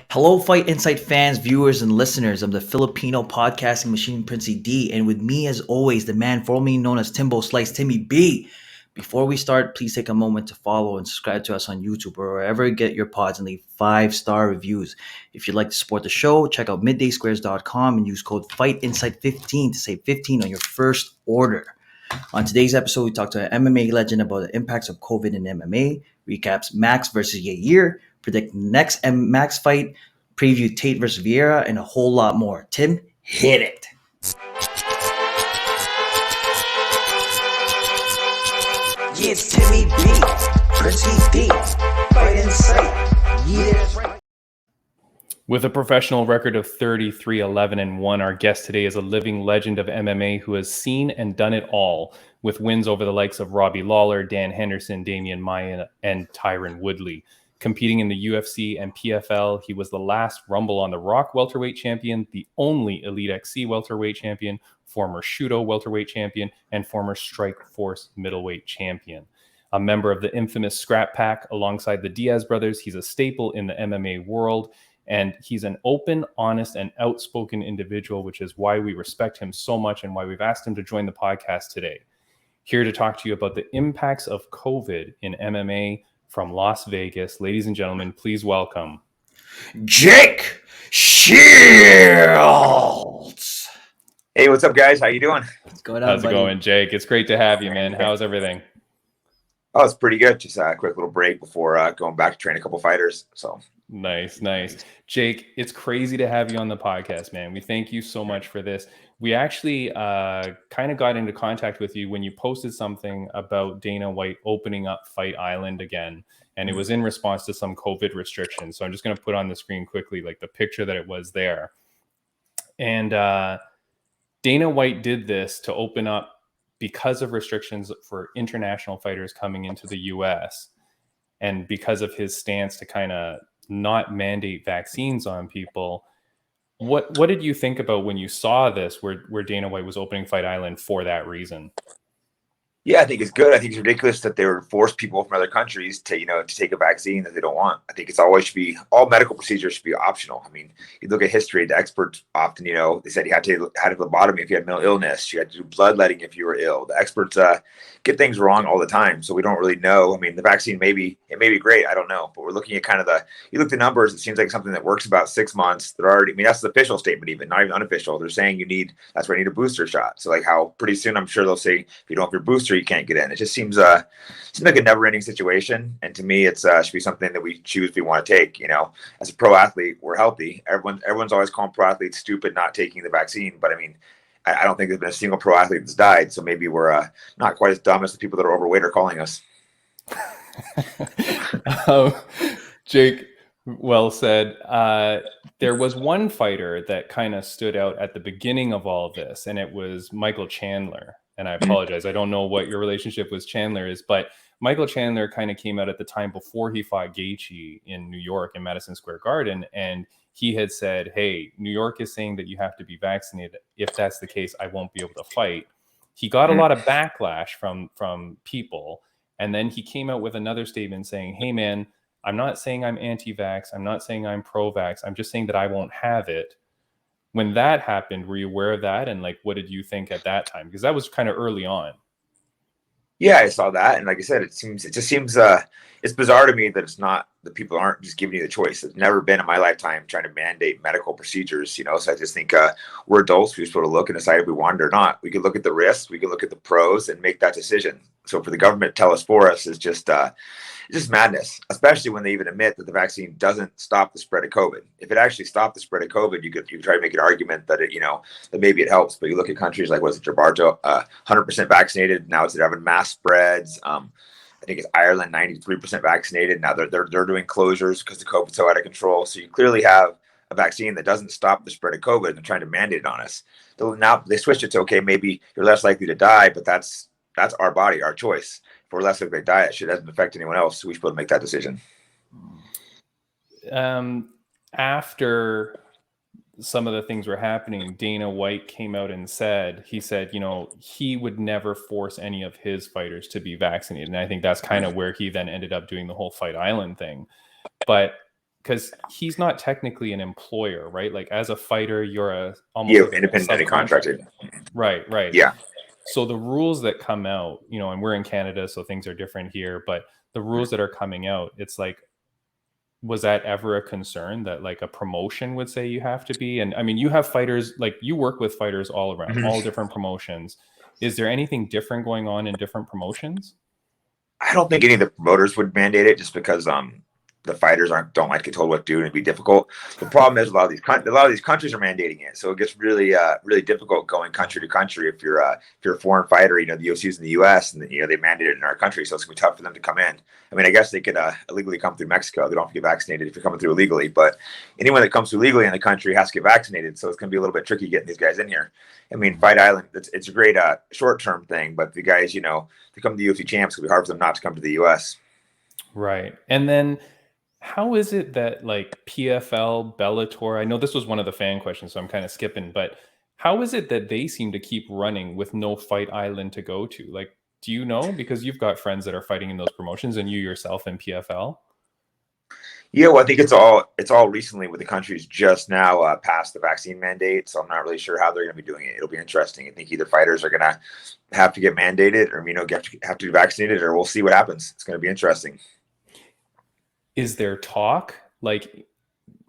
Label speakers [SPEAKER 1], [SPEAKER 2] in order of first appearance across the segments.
[SPEAKER 1] Hello, Fight Insight fans, viewers, and listeners. I'm the Filipino podcasting machine, Princey D, and with me, as always, the man formerly known as Timbo Slice, Timmy B. Before we start, please take a moment to follow and subscribe to us on YouTube or wherever you get your pods and leave 5-star reviews. If you'd like to support the show, check out middaysquares.com and use code FIGHTINSIGHT15 to save 15 on your first order. On today's episode, we talk to an MMA legend about the impacts of COVID in MMA, recaps Max versus Yair, predict next Max fight, preview Tate versus Vieira, and a whole lot more. Tim, hit it.
[SPEAKER 2] Yeah, it's Timmy B, Princey D, Fight Insight. Yeah, that's right.
[SPEAKER 3] With a professional record of 33-11-1, our guest today is a living legend of MMA who has seen and done it all, with wins over the likes of Robbie Lawler, Dan Henderson, Damian Maia, and Tyron Woodley. Competing in the UFC and PFL, he was the last Rumble on the Rock welterweight champion, the only Elite XC welterweight champion, former Shudo welterweight champion, and former Strike Force middleweight champion. A member of the infamous Scrap Pack alongside the Diaz brothers, he's a staple in the MMA world. And he's an open, honest, and outspoken individual, which is why we respect him so much and why we've asked him to join the podcast today. Here to talk to you about the impacts of COVID in MMA from Las Vegas. Ladies and gentlemen, please welcome
[SPEAKER 1] Jake Shields.
[SPEAKER 4] Hey, what's up, guys? How you doing?
[SPEAKER 1] What's going on,
[SPEAKER 3] How's it
[SPEAKER 1] buddy?
[SPEAKER 3] going, Jake? It's great to have you, man. How's everything?
[SPEAKER 4] Oh, it's pretty good. Just a quick little break before going back to train a couple fighters. So
[SPEAKER 3] Nice. Jake, it's crazy to have you on the podcast, man. We thank you so much for this. We actually kind of got into contact with you when you posted something about Dana White opening up Fight Island again. And it was in response to some COVID restrictions. So I'm just going to put on the screen quickly, like the picture that it was there. And Dana White did this to open up because of restrictions for international fighters coming into the US. And because of his stance to kind of not mandate vaccines on people. What did you think about when you saw this where Dana White was opening Fight Island for that reason?
[SPEAKER 4] yeah, I think it's good. I think it's ridiculous that they would force people from other countries to, to take a vaccine that they don't want. I think it's always should be all medical procedures should be optional. I mean, you look at history, the experts often, they said you had to have a phlebotomy if you had mental illness. You had to do bloodletting if you were ill. The experts get things wrong all the time, so we don't really know. I mean, the vaccine may be great. I don't know, but we're looking at kind of you look at the numbers. It seems like something that works about 6 months. They're already. I mean, that's the official statement, even not even unofficial. They're saying that's why you need a booster shot. So like how pretty soon I'm sure they'll say if you don't have your booster, you can't get in. It just seems like a never-ending situation, and to me, it should be something that we choose if we want to take. As a pro athlete, we're healthy. Everyone's always calling pro athletes stupid not taking the vaccine, but I mean, I don't think there's been a single pro athlete that's died. So maybe we're not quite as dumb as the people that are overweight are calling us.
[SPEAKER 3] Jake, well said. There was one fighter that kind of stood out at the beginning of all of this, and it was Michael Chandler. And I apologize. I don't know what your relationship with Chandler is, but Michael Chandler kind of came out at the time before he fought Gaethje in New York in Madison Square Garden. And he had said, hey, New York is saying that you have to be vaccinated. If that's the case, I won't be able to fight. He got a lot of backlash from people. And then he came out with another statement saying, hey, man, I'm not saying I'm anti-vax. I'm not saying I'm pro-vax. I'm just saying that I won't have it. When that happened, were you aware of that? And like, what did you think at that time? Because that was kind of early on.
[SPEAKER 4] Yeah, I saw that, and like I said, it just seems it's bizarre to me that it's not that people aren't just giving you the choice. It's never been in my lifetime trying to mandate medical procedures, So I just think we're adults. We're supposed to look and decide if we want it or not. We can look at the risks, we can look at the pros, and make that decision. So for the government to tell us for us is just madness, especially when they even admit that the vaccine doesn't stop the spread of COVID. If it actually stopped the spread of COVID, you could try to make an argument that that maybe it helps. But you look at countries like Gibraltar, 100% vaccinated. Now it's having mass spreads. I think it's Ireland, 93% vaccinated. Now they're doing closures because the COVID's so out of control. So you clearly have a vaccine that doesn't stop the spread of COVID and they're trying to mandate it on us. So now they switched it to, okay, maybe you're less likely to die, but that's our body, our choice. If we're less likely to die, it doesn't affect anyone else. So we should make that decision.
[SPEAKER 3] After some of the things were happening, Dana White came out and said, he would never force any of his fighters to be vaccinated. And I think that's kind of where he then ended up doing the whole Fight Island thing. But because he's not technically an employer, right? Like as a fighter, you're almost like
[SPEAKER 4] independent contracted.
[SPEAKER 3] Right.
[SPEAKER 4] Yeah.
[SPEAKER 3] So the rules that come out, and we're in Canada, so things are different here, but the rules that are coming out, it's like, was that ever a concern that like a promotion would say you have to be? And I mean, you have fighters, like you work with fighters all around, all different promotions. Is there anything different going on in different promotions?
[SPEAKER 4] I don't think any of the promoters would mandate it, just because the fighters don't like to get told what to do, and it'd be difficult. The problem is a lot of these countries are mandating it, so it gets really really difficult going country to country. If you're a foreign fighter, the UFC's in the U.S. and they mandate it in our country, so it's gonna be tough for them to come in. I mean, I guess they could illegally come through Mexico. They don't have to get vaccinated if you're coming through illegally, but anyone that comes through legally in the country has to get vaccinated. So it's gonna be a little bit tricky getting these guys in here. I mean, Fight Island, it's a great short-term thing, but the guys, to come to the UFC champs, it'll be hard for them not to come to the U.S.
[SPEAKER 3] Right. And then how is it that like PFL, Bellator, I know this was one of the fan questions, so I'm kind of skipping, but how is it that they seem to keep running with no Fight Island to go to? Like, do you know? Because you've got friends that are fighting in those promotions and you yourself in PFL.
[SPEAKER 4] Yeah, well, I think it's all recently with the countries just now passed the vaccine mandate, so I'm not really sure how they're going to be doing it. It'll be interesting. I think either fighters are going to have to get mandated, or have to be vaccinated, or we'll see what happens. It's going to be interesting.
[SPEAKER 3] Is there talk like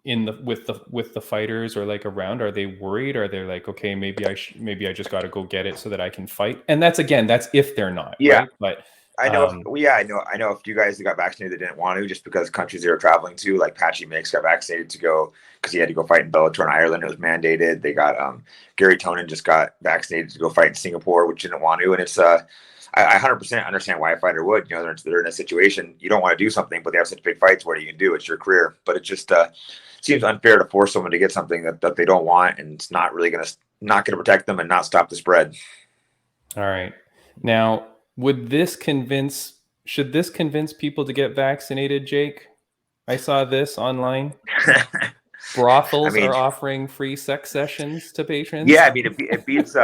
[SPEAKER 3] with the fighters or like around? Are they worried? Are they like, okay, maybe I just got to go get it so that I can fight? And that's if they're not.
[SPEAKER 4] Yeah,
[SPEAKER 3] right? But
[SPEAKER 4] I know. I know a few guys that got vaccinated that didn't want to, just because countries they were traveling to, like Patchy Mix, got vaccinated to go because he had to go fight in Bellator in Ireland. It was mandated. They got Gary Tonin just got vaccinated to go fight in Singapore, which didn't want to. And it's I 100% understand why a fighter would. They're in a situation you don't want to do something, but they have such big fights. What are you can do? It's your career. But it just seems unfair to force someone to get something that they don't want, and it's not gonna protect them and not stop the spread.
[SPEAKER 3] All right. Now, should this convince people to get vaccinated, Jake? I saw this online. Brothels are offering free sex sessions to patrons.
[SPEAKER 4] Yeah, I mean, it beats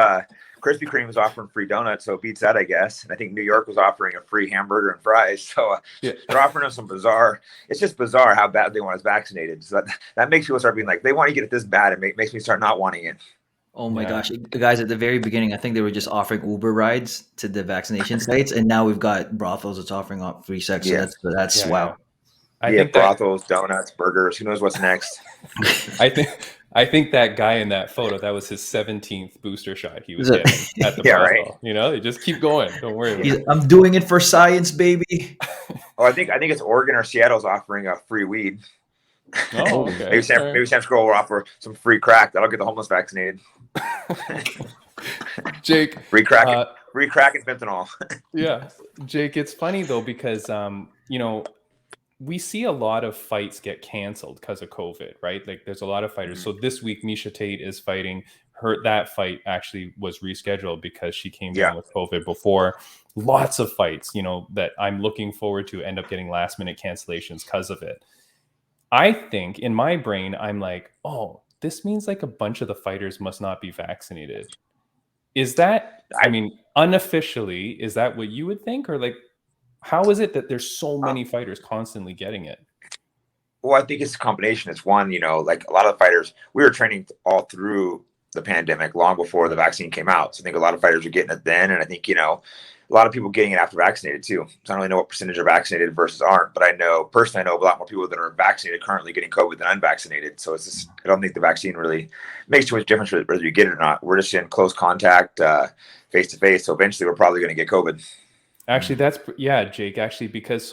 [SPEAKER 4] Krispy Kreme was offering free donuts, so it beats that, I guess. And I think New York was offering a free hamburger and fries. So they're offering us some bizarre. It's just bizarre how bad they want us vaccinated. So that makes people start being like, they want to get it this bad. It makes me start not wanting it.
[SPEAKER 1] Oh my gosh. The guys at the very beginning, I think they were just offering Uber rides to the vaccination sites. And now we've got brothels that's offering free sex. So that's wow.
[SPEAKER 4] I think brothels, donuts, burgers. Who knows what's next?
[SPEAKER 3] I think that guy in that photo, that was his 17th booster shot he was getting at the brothel. Right. They just keep going. Don't worry about it.
[SPEAKER 1] I'm doing it for science, baby.
[SPEAKER 4] Oh, I think it's Oregon or Seattle's offering a free weed.
[SPEAKER 3] Oh, okay.
[SPEAKER 4] Maybe San Francisco will offer some free crack. That'll get the homeless vaccinated.
[SPEAKER 3] Jake,
[SPEAKER 4] free crack and fentanyl.
[SPEAKER 3] Yeah, Jake, it's funny though because we see a lot of fights get canceled because of COVID, right? Like there's a lot of fighters. So this week, Miesha Tate is fighting. That fight actually was rescheduled because she came down with COVID before. Lots of fights, that I'm looking forward to end up getting last minute cancellations because of it. I think in my brain, I'm like, oh, this means like a bunch of the fighters must not be vaccinated. Is that, unofficially, is that what you would think? Or like, how is it that there's so many fighters constantly getting it?
[SPEAKER 4] Well, I think it's a combination. It's one, like a lot of fighters, we were training all through the pandemic long before the vaccine came out. So I think a lot of fighters are getting it then. And I think, a lot of people getting it after vaccinated too. So I don't really know what percentage are vaccinated versus aren't, but I know a lot more people that are vaccinated currently getting COVID than unvaccinated. So it's just, I don't think the vaccine really makes too much difference whether you get it or not. We're just in close contact, face to face. So eventually we're probably going to get COVID.
[SPEAKER 3] Actually, Jake, because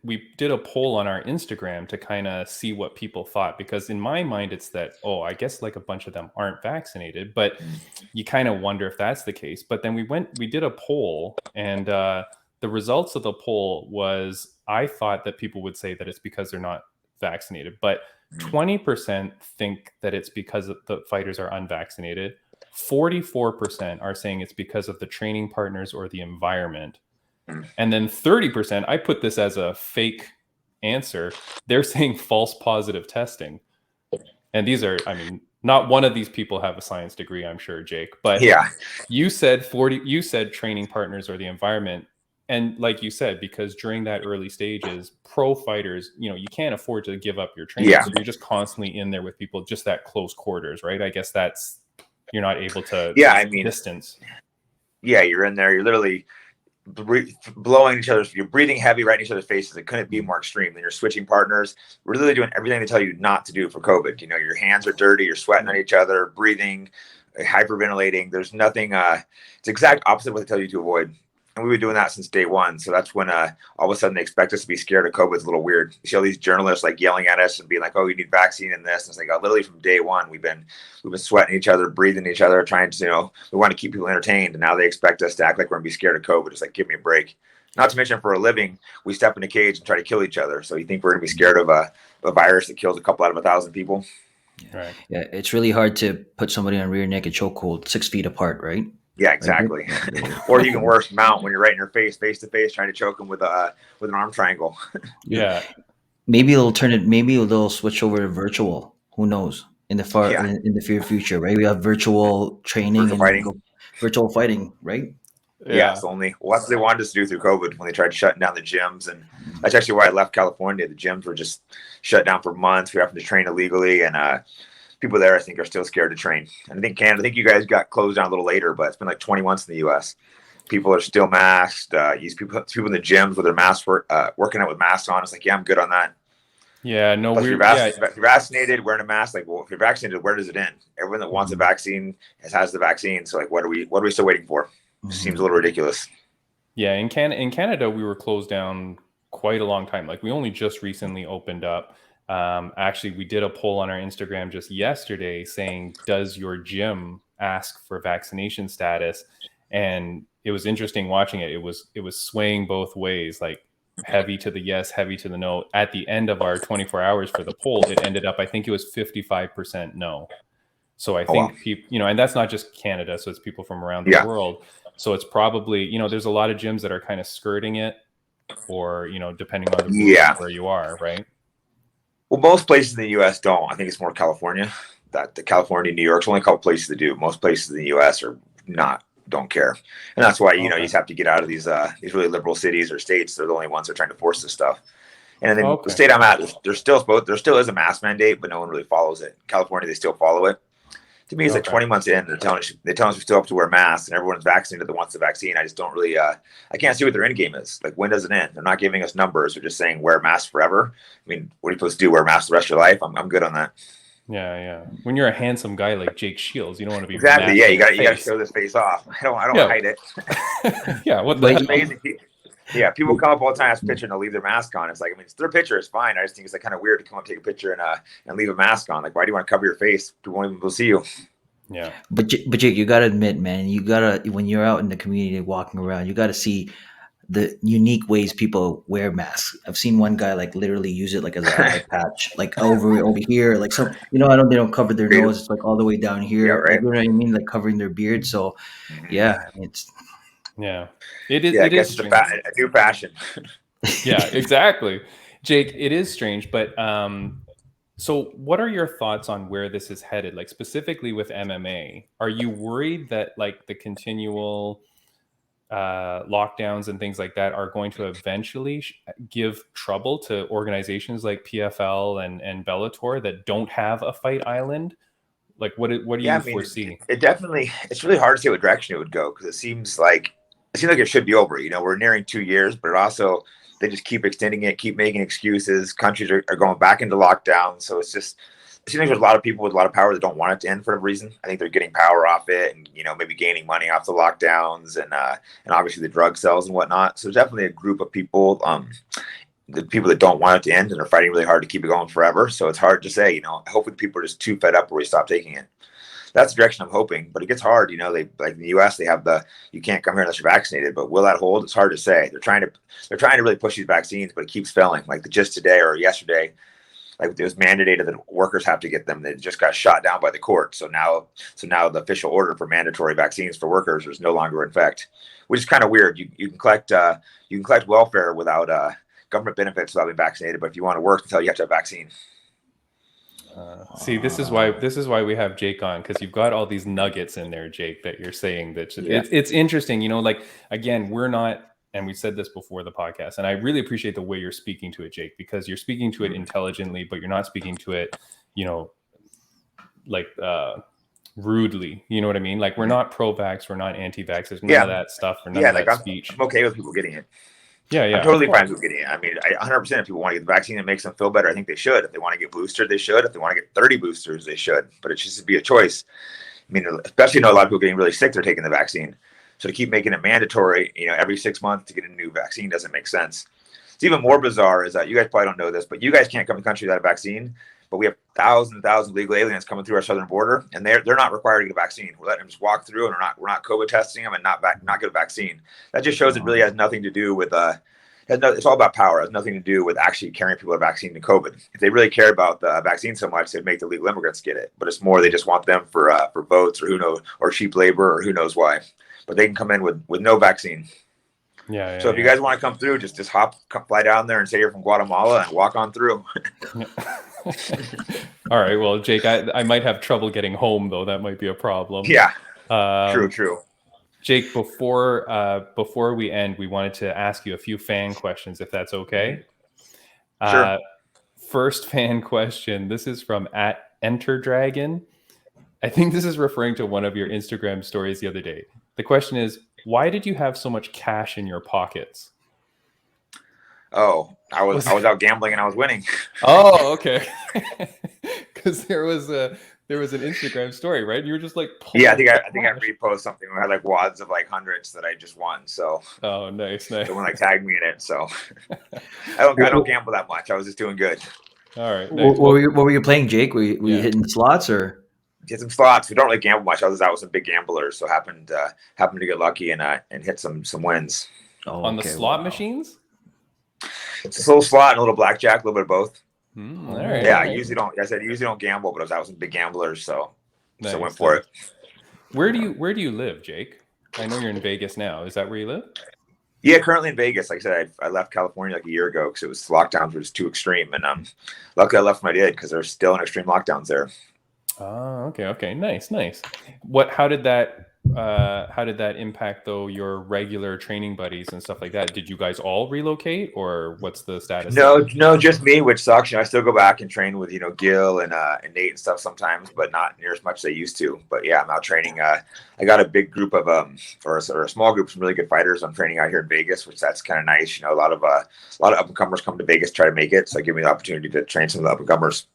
[SPEAKER 3] we did a poll on our Instagram to kind of see what people thought, because in my mind, it's that, I guess like a bunch of them aren't vaccinated, but you kind of wonder if that's the case. But then we did a poll, and the results of the poll was, I thought that people would say that it's because they're not vaccinated, but 20% think that it's because the fighters are unvaccinated. 44% are saying it's because of the training partners or the environment. And then 30%, I put this as a fake answer, they're saying false positive testing. And these are, not one of these people have a science degree, I'm sure, Jake, but you said training partners or the environment. And like you said, because during that early stages, pro fighters, you can't afford to give up your training.
[SPEAKER 4] Yeah.
[SPEAKER 3] So you're just constantly in there with people, just that close quarters, right? I guess you're not able to distance.
[SPEAKER 4] Yeah, you're in there. You're literally blowing each other's, you're breathing heavy right in each other's faces. It couldn't be more extreme. Then you're switching partners. We're literally doing everything they tell you not to do for COVID. Your hands are dirty. You're sweating on each other, breathing, hyperventilating. There's nothing. It's exact opposite of what they tell you to avoid. And we've been doing that since day one. So that's when all of a sudden they expect us to be scared of COVID. It's a little weird. You see all these journalists like yelling at us and being like, "Oh, you need vaccine and this." And it's like, literally from day one, we've been sweating each other, breathing each other, trying to, we want to keep people entertained. And now they expect us to act like we're gonna be scared of COVID. It's like, give me a break. Not to mention, for a living, we step in a cage and try to kill each other. So you think we're gonna be scared of a virus that kills a couple out of 1,000 people?
[SPEAKER 3] Right.
[SPEAKER 1] Yeah, it's really hard to put somebody on rear naked chokehold 6 feet apart, right?
[SPEAKER 4] Yeah, exactly. Or even worse, mount when you're right in your face to face, trying to choke them with an arm triangle.
[SPEAKER 3] Yeah.
[SPEAKER 1] Maybe they'll switch over to virtual. Who knows? In the near future, right? We have virtual training virtual fighting, right?
[SPEAKER 4] Yeah, it's only what they wanted us to do through COVID when they tried shutting down the gyms. And that's actually why I left California. The gyms were just shut down for months. We were having to train illegally, and people there, I think, are still scared to train. And I think Canada, I think you guys got closed down a little later, but it's been like 20 months in the US. People are still masked. People in the gyms with their masks, working out with masks on. It's like, yeah, I'm good on that.
[SPEAKER 3] Yeah, no,
[SPEAKER 4] if you're vaccinated, wearing a mask, like, well, if you're vaccinated, where does it end? Everyone that wants a vaccine has the vaccine. So, like, what are we still waiting for? It seems a little ridiculous.
[SPEAKER 3] Yeah, in Canada, we were closed down quite a long time. Like, we only just recently opened up. Actually, we did a poll on our Instagram just yesterday saying, does your gym ask for vaccination status? And it was interesting watching it. It was swaying both ways, like heavy to the yes, heavy to the no. At the end of our 24 hours for the poll, it ended up, I think it was 55% no. So I think people, and that's not just Canada. So it's people from around the world. So it's probably, there's a lot of gyms that are kind of skirting it, or, depending on the rules where you are, right?
[SPEAKER 4] Well, most places in the U.S. don't. I think it's more California. That the California, New York's only a couple places to do. Most places in the U.S. don't care, and that's why you just have to get out of these really liberal cities or states. They're the only ones that are trying to force this stuff. And then the state I'm at, there still is a mask mandate, but no one really follows it. In California, they still follow it. To me, it's like 20 months in, they're telling us we still have to wear masks, and everyone's vaccinated that wants the vaccine. I just don't really, I can't see what their end game is. Like, when does it end? They're not giving us numbers. They're just saying wear masks forever. I mean, what are you supposed to do? Wear masks the rest of your life? I'm good on that.
[SPEAKER 3] Yeah. When you're a handsome guy like Jake Shields, you don't want to be
[SPEAKER 4] exactly. Yeah, you got to show this face off. I don't hide it.
[SPEAKER 3] Yeah,
[SPEAKER 4] it's amazing. Yeah, people come up all the time, ask a picture, and they'll leave their mask on. It's like, it's their picture is fine. I just think it's like kind of weird to come up, take a picture, and leave a mask on. Like, why do you want to cover your face? People won't even see you.
[SPEAKER 3] Yeah.
[SPEAKER 1] But Jake, you gotta admit, man, when you're out in the community walking around, you gotta see the unique ways people wear masks. I've seen one guy like literally use it like as a eye patch, like over here, like some, they don't cover their nose. It's like all the way down here.
[SPEAKER 4] Yeah, right.
[SPEAKER 1] Like, you know what I mean? Like covering their beard. So yeah, it
[SPEAKER 3] is.
[SPEAKER 4] Yeah,
[SPEAKER 3] it is
[SPEAKER 4] a new fashion.
[SPEAKER 3] Yeah, exactly. Jake, it is strange, but so what are your thoughts on where this is headed? Like, specifically with MMA, are you worried that like the continual lockdowns and things like that are going to eventually give trouble to organizations like PFL and Bellator that don't have a fight island? Like, what do you foresee?
[SPEAKER 4] It's really hard to see what direction it would go, because it seems like it should be over. We're nearing 2 years, but it also, they just keep extending it, keep making excuses. Countries are going back into lockdown. So it seems like there's a lot of people with a lot of power that don't want it to end for a reason. I think they're getting power off it, and maybe gaining money off the lockdowns, and obviously the drug sales and whatnot. So there's definitely a group of people, the people that don't want it to end, and are fighting really hard to keep it going forever. So it's hard to say. Hopefully people are just too fed up where we stop taking it. That's the direction I'm hoping, but it gets hard. They, like in the U.S., they have you can't come here unless you're vaccinated. But will that hold? It's hard to say. They're trying to really push these vaccines, but it keeps failing. Like just today or yesterday, like it was mandated that workers have to get them. They just got shot down by the court. So now the official order for mandatory vaccines for workers is no longer in effect, which is kind of weird. You can collect welfare without government benefits without being vaccinated, but if you want to work, you have to have vaccine.
[SPEAKER 3] See, this is why we have Jake on, because you've got all these nuggets in there, Jake, that you're saying that it's interesting. Like, again, we're not and we said this before the podcast, and I really appreciate the way you're speaking to it, Jake, because you're speaking to it intelligently, but you're not speaking to it, like rudely. You know what I mean? Like, we're not pro-vax, we're not anti-vax. There's none of that stuff, or none of that speech.
[SPEAKER 4] I'm okay with people getting it.
[SPEAKER 3] Yeah,
[SPEAKER 4] I'm totally fine with getting it. I mean, 100% if people want to get the vaccine that makes them feel better, I think they should. If they want to get boosted, they should. If they want to get 30 boosters, they should. But it should be a choice. I mean, especially a lot of people getting really sick, they're taking the vaccine. So to keep making it mandatory, every 6 months to get a new vaccine doesn't make sense. It's even more bizarre is that you guys probably don't know this, but you guys can't come to the country without a vaccine. But we have thousands and thousands of legal aliens coming through our southern border, and they're not required to get a vaccine. We're letting them just walk through, and we're not COVID testing them and not get a vaccine. That just shows it really has nothing to do with it's all about power. It has nothing to do with actually carrying people a vaccine to COVID. If they really cared about the vaccine so much, they'd make the legal immigrants get it. But it's more they just want them for votes or who knows, or cheap labor or who knows why. But they can come in with no vaccine.
[SPEAKER 3] Yeah.
[SPEAKER 4] So if you guys want to come through, just fly down there and say you're from Guatemala and walk on through.
[SPEAKER 3] All right. Well, Jake, I might have trouble getting home though. That might be a problem.
[SPEAKER 4] Yeah. True.
[SPEAKER 3] Jake, before we end, we wanted to ask you a few fan questions, if that's okay.
[SPEAKER 4] Sure.
[SPEAKER 3] First fan question. This is from @EnterDragon. I think this is referring to one of your Instagram stories the other day. The question is, why did you have so much cash in your pockets?
[SPEAKER 4] Oh, I was out gambling and I was winning.
[SPEAKER 3] Oh, okay. Because there was an Instagram story, right? You were just like,
[SPEAKER 4] yeah, I think I reposted something where I had like wads of like hundreds that I just won. So
[SPEAKER 3] oh, nice.
[SPEAKER 4] Someone like tagged me in it. So I don't gamble that much. I was just doing good.
[SPEAKER 3] All right. Nice.
[SPEAKER 1] What were you playing, Jake? Were you hitting slots or?
[SPEAKER 4] Hit some slots. We don't really gamble much. I was out with some big gamblers, so happened to get lucky and hit some wins.
[SPEAKER 1] Oh,
[SPEAKER 3] on the slot machines.
[SPEAKER 4] It's a little slot and a little blackjack, a little bit of both.
[SPEAKER 3] All right.
[SPEAKER 4] Yeah, I usually don't gamble, but I was out with some big gamblers, so I went for it.
[SPEAKER 3] Where do you live, Jake? I know you're in Vegas now. Is that where you live?
[SPEAKER 4] Yeah, currently in Vegas. Like I said, I left California like a year ago because it was lockdowns were just too extreme, and luckily I left when I did because there's still in extreme lockdowns there.
[SPEAKER 3] Oh, okay. Nice. How did that impact though your regular training buddies and stuff like that? Did you guys all relocate, or what's the status?
[SPEAKER 4] No, just me, which sucks. I still go back and train with Gil and Nate and stuff sometimes, but not near as much as I used to. But yeah, I'm out training. I got a big group of or a small group of some really good fighters I'm training out here in Vegas, which that's kind of nice. A lot of up and comers come to Vegas to try to make it, so it give me the opportunity to train some of the up and comers.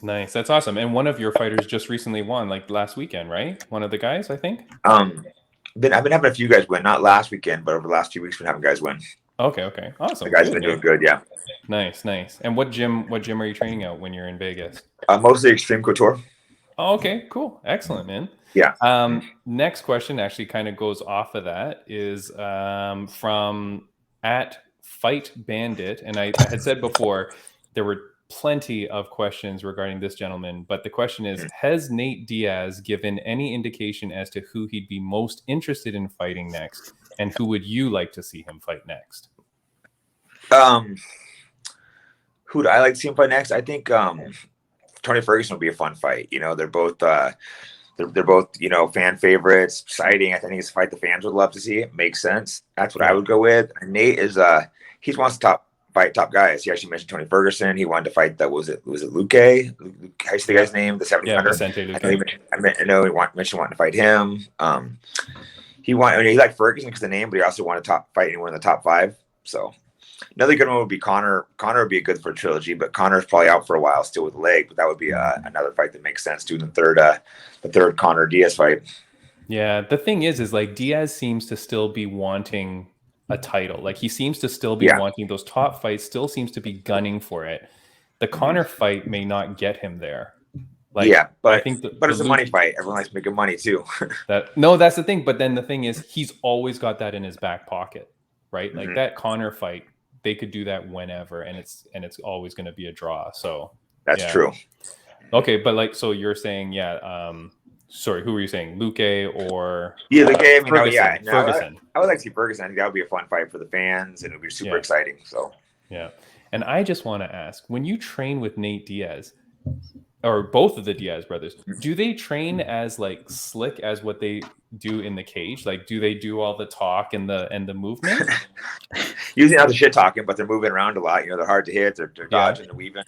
[SPEAKER 3] Nice. That's awesome. And one of your fighters just recently won, like last weekend, right? One of the guys, I think.
[SPEAKER 4] I've been having a few guys win, not last weekend, but over the last few weeks, we've been having guys win.
[SPEAKER 3] Okay. Awesome.
[SPEAKER 4] The guys have been doing good, yeah.
[SPEAKER 3] Nice. And what gym are you training out when you're in Vegas?
[SPEAKER 4] Mostly Extreme Couture.
[SPEAKER 3] Oh, okay, cool. Excellent, man.
[SPEAKER 4] Yeah.
[SPEAKER 3] Next question actually kind of goes off of that is from @FightBandit. And I had said before, there were plenty of questions regarding this gentleman, but the question is, has Nate Diaz given any indication as to who he'd be most interested in fighting next, and who would you like to see him fight next?
[SPEAKER 4] Who would I like to see him fight next? I think Tony Ferguson would be a fun fight. They're both they're both fan favorites, exciting. I think it's a fight the fans would love to see. It makes sense. That's what I would go with. And Nate is he wants to fight top guys. He actually mentioned Tony Ferguson. He wanted to fight was it Luke? How you say the guy's name? The 70-pounder. I know he mentioned wanting to fight him. He liked Ferguson because of the name, but he also wanted to fight anyone in the top 5. So another good one would be Connor. Connor would be good for a trilogy, but Connor's probably out for a while still with a leg. But that would be another fight that makes sense doing the third Connor Diaz fight.
[SPEAKER 3] Yeah, the thing is like Diaz seems to still be wanting a title. Like he seems to still be wanting those top fights, still seems to be gunning for it. The Connor fight may not get him there. But I think it's a money fight. Everyone likes making money too. That's the thing. But then the thing is, he's always got that in his back pocket, right? Like that Connor fight, they could do that whenever, and it's always going to be a draw. So
[SPEAKER 4] that's true.
[SPEAKER 3] Okay, but so you're saying, sorry, who were you saying? Luque or
[SPEAKER 4] Luque? Ferguson.
[SPEAKER 3] Ferguson.
[SPEAKER 4] I would like to see Ferguson. I think that would be a fun fight for the fans, and it would be super exciting. So
[SPEAKER 3] and I just want to ask, when you train with Nate Diaz, or both of the Diaz brothers, do they train as like slick as what they do in the cage? Like, do they do all the talk and the movement?
[SPEAKER 4] Usually not the shit talking, but they're moving around a lot. They're hard to hit. They're dodging and weaving.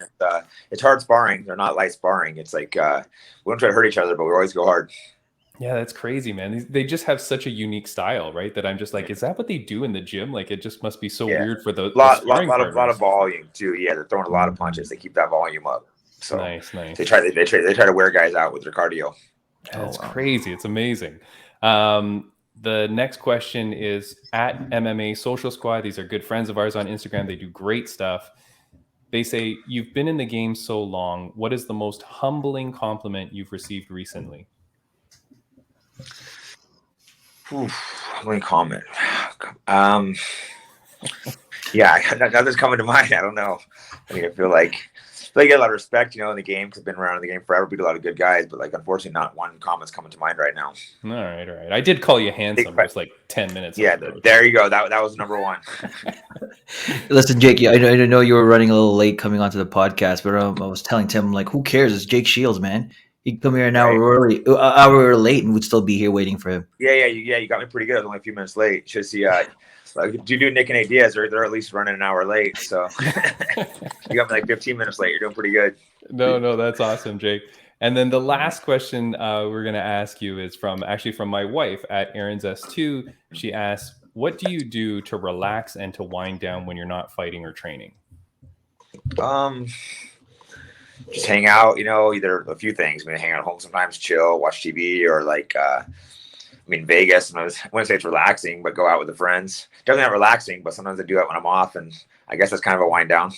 [SPEAKER 4] It's hard sparring. They're not light sparring. It's like we don't try to hurt each other, but we always go hard.
[SPEAKER 3] Yeah, that's crazy, man. They just have such a unique style, right? That I'm just like, is that what they do in the gym? Like, it just must be so weird for the
[SPEAKER 4] lot of volume too. Yeah, they're throwing a lot of punches. They keep that volume up. So
[SPEAKER 3] nice.
[SPEAKER 4] They try to wear guys out with their cardio.
[SPEAKER 3] That's crazy. It's amazing. The next question is at MMA Social Squad. These are good friends of ours on Instagram. They do great stuff. They say, you've been in the game so long. What is the most humbling compliment you've received recently?
[SPEAKER 4] Humbling comment. Yeah, nothing's coming to mind. I don't know. I mean, I feel like they get a lot of respect, in the game, because I've been around in the game forever, beat a lot of good guys, but unfortunately not one comment's coming to mind right now.
[SPEAKER 3] All right. I did call you handsome just 10 minutes
[SPEAKER 4] ago. Yeah, there you go. That was number one.
[SPEAKER 1] Listen, Jake, I know you were running a little late coming onto the podcast, but I was telling Tim, who cares? It's Jake Shields, man. He'd come here an hour late, and we'd still be here waiting for him.
[SPEAKER 4] Yeah, you got me pretty good. I was only a few minutes late. Should see, do you do Nick and Nate Diaz? They're at least running an hour late, so you got me 15 minutes late. You're doing pretty good.
[SPEAKER 3] No, that's awesome, Jake. And then the last question we're going to ask you is from my wife at Aaron's S2. She asks, what do you do to relax and to wind down when you're not fighting or training?
[SPEAKER 4] Just hang out, either a few things. I mean, hang out at home sometimes, chill, watch TV, or Vegas. And I wouldn't say it's relaxing, but go out with the friends. Definitely not relaxing, but sometimes I do it when I'm off, and I guess that's kind of a wind down.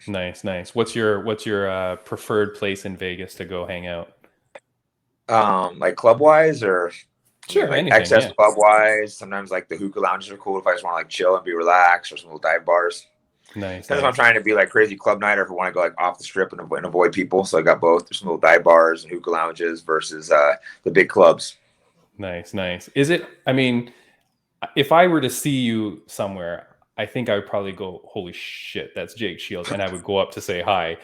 [SPEAKER 3] Nice. What's your preferred place in Vegas to go hang out?
[SPEAKER 4] Club wise, or
[SPEAKER 3] sure,
[SPEAKER 4] excess club wise. Sometimes the hookah lounges are cool if I just want to chill and be relaxed, or some little dive bars.
[SPEAKER 3] Nice.
[SPEAKER 4] If I'm trying to be crazy club night, or if I want to go off the strip and avoid people. So I got both. There's some little dive bars and hookah lounges versus the big clubs.
[SPEAKER 3] Nice. Is it, if I were to see you somewhere, I think I would probably go, holy shit, that's Jake Shields. And I would go up to say hi.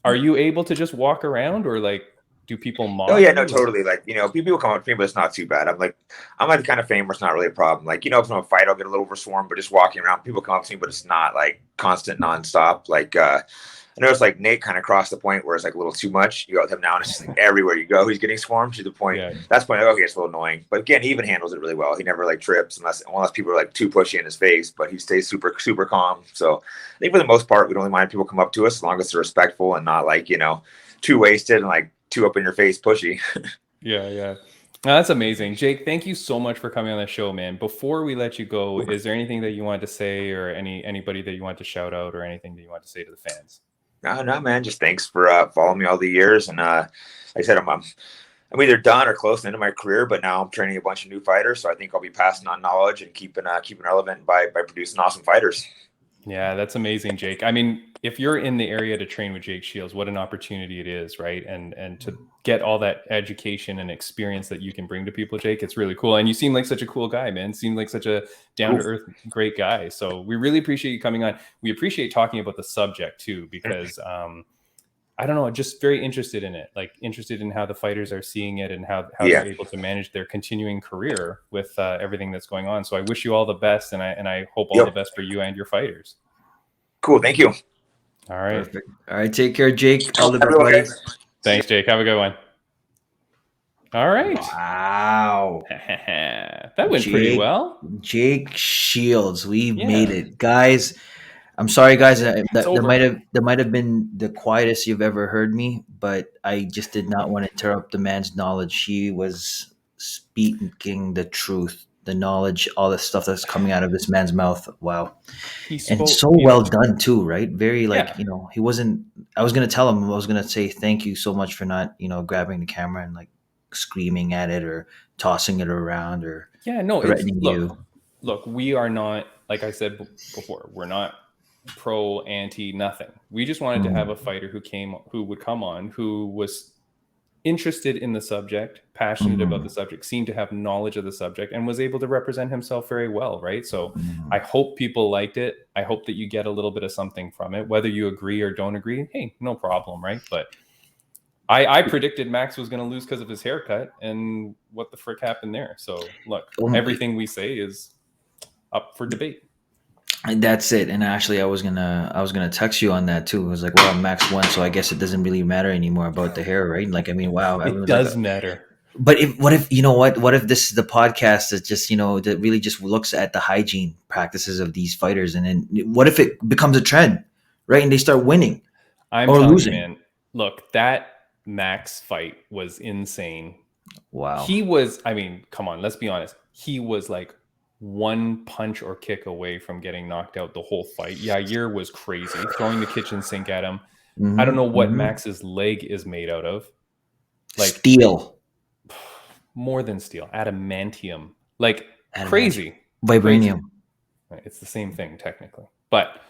[SPEAKER 3] Are you able to just walk around, or do people mock?
[SPEAKER 4] Oh yeah, no, totally. People come up to me, but it's not too bad. I'm the kind of fame where it's not really a problem. If I'm a fight, I'll get a little overswarmed, but just walking around, people come up to me, but it's not constant nonstop. I noticed Nate kind of crossed the point where it's a little too much. You go with him now, and it's just everywhere you go, he's getting swarmed to the point. Yeah. That's the point. Okay, it's a little annoying, but again, he even handles it really well. He never trips unless people are too pushy in his face, but he stays super calm. So I think for the most part, we don't really mind people come up to us as long as they're respectful and not too wasted and too up in your face pushy.
[SPEAKER 3] Yeah. No, that's amazing. Jake, thank you so much for coming on the show, man. Before we let you go, is there anything that you wanted to say, or anybody that you want to shout out, or anything that you want to say to the fans?
[SPEAKER 4] No, man. Just thanks for following me all the years. And like I said, I'm either done or close to the end of my career, but now I'm training a bunch of new fighters. So I think I'll be passing on knowledge and keeping relevant by producing awesome fighters.
[SPEAKER 3] Yeah, that's amazing, Jake. If you're in the area to train with Jake Shields, what an opportunity it is, right? And to get all that education and experience that you can bring to people, Jake, it's really cool. And you seem like such a cool guy, man. Seem like such a down-to-earth, great guy. So we really appreciate you coming on. We appreciate talking about the subject too, because I don't know, just very interested in it, interested in how the fighters are seeing it and how they're able to manage their continuing career with everything that's going on. So I wish you all the best, and I hope all the best for you and your fighters.
[SPEAKER 4] Cool. Thank you.
[SPEAKER 3] All right.
[SPEAKER 1] Perfect. All right. Take care, Jake. All the best, buddy.
[SPEAKER 3] Thanks, Jake. Have a good one. All right.
[SPEAKER 1] Wow.
[SPEAKER 3] That went pretty well.
[SPEAKER 1] Jake Shields. We made it. Guys, I'm sorry, guys. That might have been the quietest you've ever heard me, but I just did not want to interrupt the man's knowledge. He was speaking the truth, the knowledge, all the stuff that's coming out of this man's mouth. Wow. And so well done too, right? Very he wasn't, I was going to tell him, I was going to say, thank you so much for not, grabbing the camera and screaming at it or tossing it around or threatening you.
[SPEAKER 3] Look, we are not, like I said before, we're not pro, anti, nothing. We just wanted to have a fighter who would come on, who was interested in the subject, passionate about the subject, seemed to have knowledge of the subject, and was able to represent himself very well, right? So I hope people liked it. I hope that you get a little bit of something from it. Whether you agree or don't agree, hey, no problem, right? But I predicted Max was going to lose because of his haircut, and what the frick happened there? So look, everything we say is up for debate.
[SPEAKER 1] And that's it. And actually, I was gonna text you on that too. It was like, well, Max won, so I guess it doesn't really matter anymore about the hair, right? Like, I mean, wow,
[SPEAKER 3] It
[SPEAKER 1] everyone's
[SPEAKER 3] does
[SPEAKER 1] like,
[SPEAKER 3] matter.
[SPEAKER 1] but what if you know what if this is the podcast that just that really just looks at the hygiene practices of these fighters, and then what if it becomes a trend, right? And they start winning
[SPEAKER 3] I'm
[SPEAKER 1] or
[SPEAKER 3] telling
[SPEAKER 1] losing.
[SPEAKER 3] you, man. Look, that Max fight was insane.
[SPEAKER 1] Wow.
[SPEAKER 3] He was. I mean, come on. Let's be honest. He was like one punch or kick away from getting knocked out the whole fight. Yair was crazy, throwing the kitchen sink at him. I don't know what Max's leg is made out of. Like
[SPEAKER 1] steel.
[SPEAKER 3] More than steel, adamantium, like
[SPEAKER 1] Adamantium.
[SPEAKER 3] Crazy,
[SPEAKER 1] vibranium.
[SPEAKER 3] Crazy. It's the same thing technically, but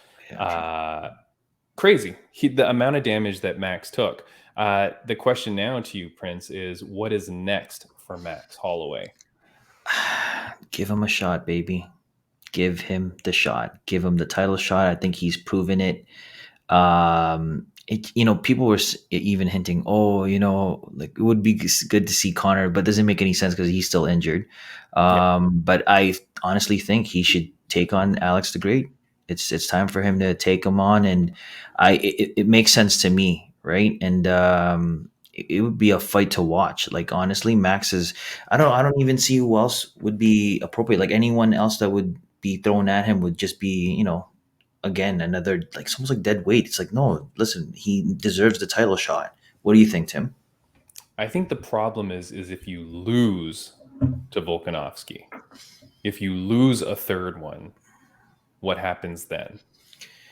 [SPEAKER 3] crazy. The amount of damage that Max took. The question now to you, Prince, is what is next for Max Holloway?
[SPEAKER 1] Give him a shot, baby. Give him the shot. Give him the title shot. I think he's proven it. People were even hinting, like it would be good to see Conor, but it doesn't make any sense because he's still injured. But I honestly think he should take on Alex the Great. It's time for him to take him on, and it makes sense to me, right? And it would be a fight to watch. Like honestly, Max is. I don't even see who else would be appropriate. Like anyone else that would be thrown at him would just be, again, another, like, it's almost like dead weight. It's like, no, listen, he deserves the title shot. What do you think, Tim?
[SPEAKER 3] I think the problem is if you lose to Volkanovski, if you lose a third one, what happens then?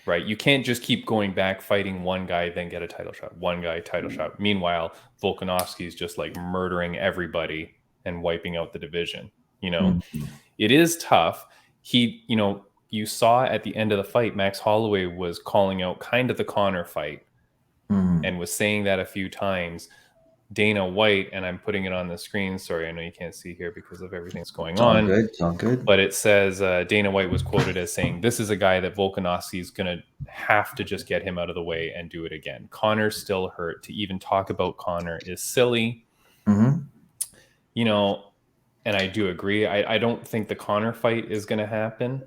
[SPEAKER 3] Right? You can't just keep going back, fighting one guy, then get a title shot. One guy, title shot. Meanwhile, Volkanovski is just like murdering everybody and wiping out the division. It is tough. You saw at the end of the fight, Max Holloway was calling out kind of the Conor fight and was saying that a few times. Dana White, and I'm putting it on the screen. Sorry, I know you can't see here because of everything that's going on.
[SPEAKER 1] It's all good.
[SPEAKER 3] But it says Dana White was quoted as saying, this is a guy that Volkanovski is going to have to just get him out of the way and do it again. Conor's still hurt. To even talk about Conor is silly. And I do agree. I don't think the Conor fight is going to happen.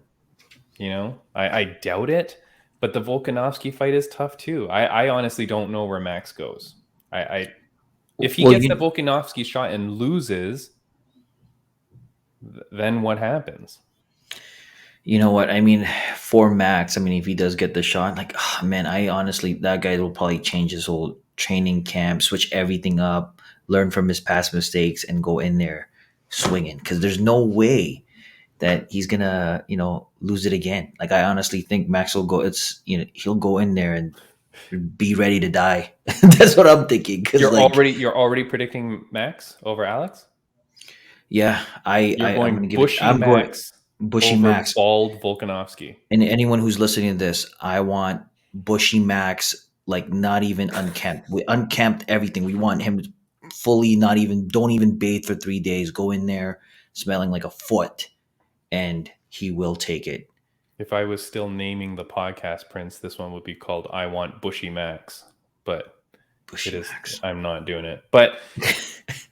[SPEAKER 3] I doubt it. But the Volkanovski fight is tough too. I honestly don't know where Max goes. If he gets the Volkanovski shot and loses, then what happens?
[SPEAKER 1] You know what? I mean, for Max, if he does get the shot, like, oh, man, that guy will probably change his whole training camp, switch everything up, learn from his past mistakes, and go in there swinging. Because there's no way that he's gonna, lose it again. Like, I honestly think Max will go. He'll go in there and be ready to die. That's what I'm thinking.
[SPEAKER 3] You're already predicting Max over Alex.
[SPEAKER 1] Yeah, I'm going to give
[SPEAKER 3] Bushy
[SPEAKER 1] it.
[SPEAKER 3] Max.
[SPEAKER 1] Bushy
[SPEAKER 3] over
[SPEAKER 1] Max.
[SPEAKER 3] Bald Volkanovski.
[SPEAKER 1] And anyone who's listening to this, I want Bushy Max, like not even unkempt. We unkempt everything. We want him fully, don't even bathe for 3 days. Go in there smelling like a foot, and he will take it.
[SPEAKER 3] If I was still naming the podcast, Prince, this one would be called "I Want Bushy Max," but Max. I'm not doing it. But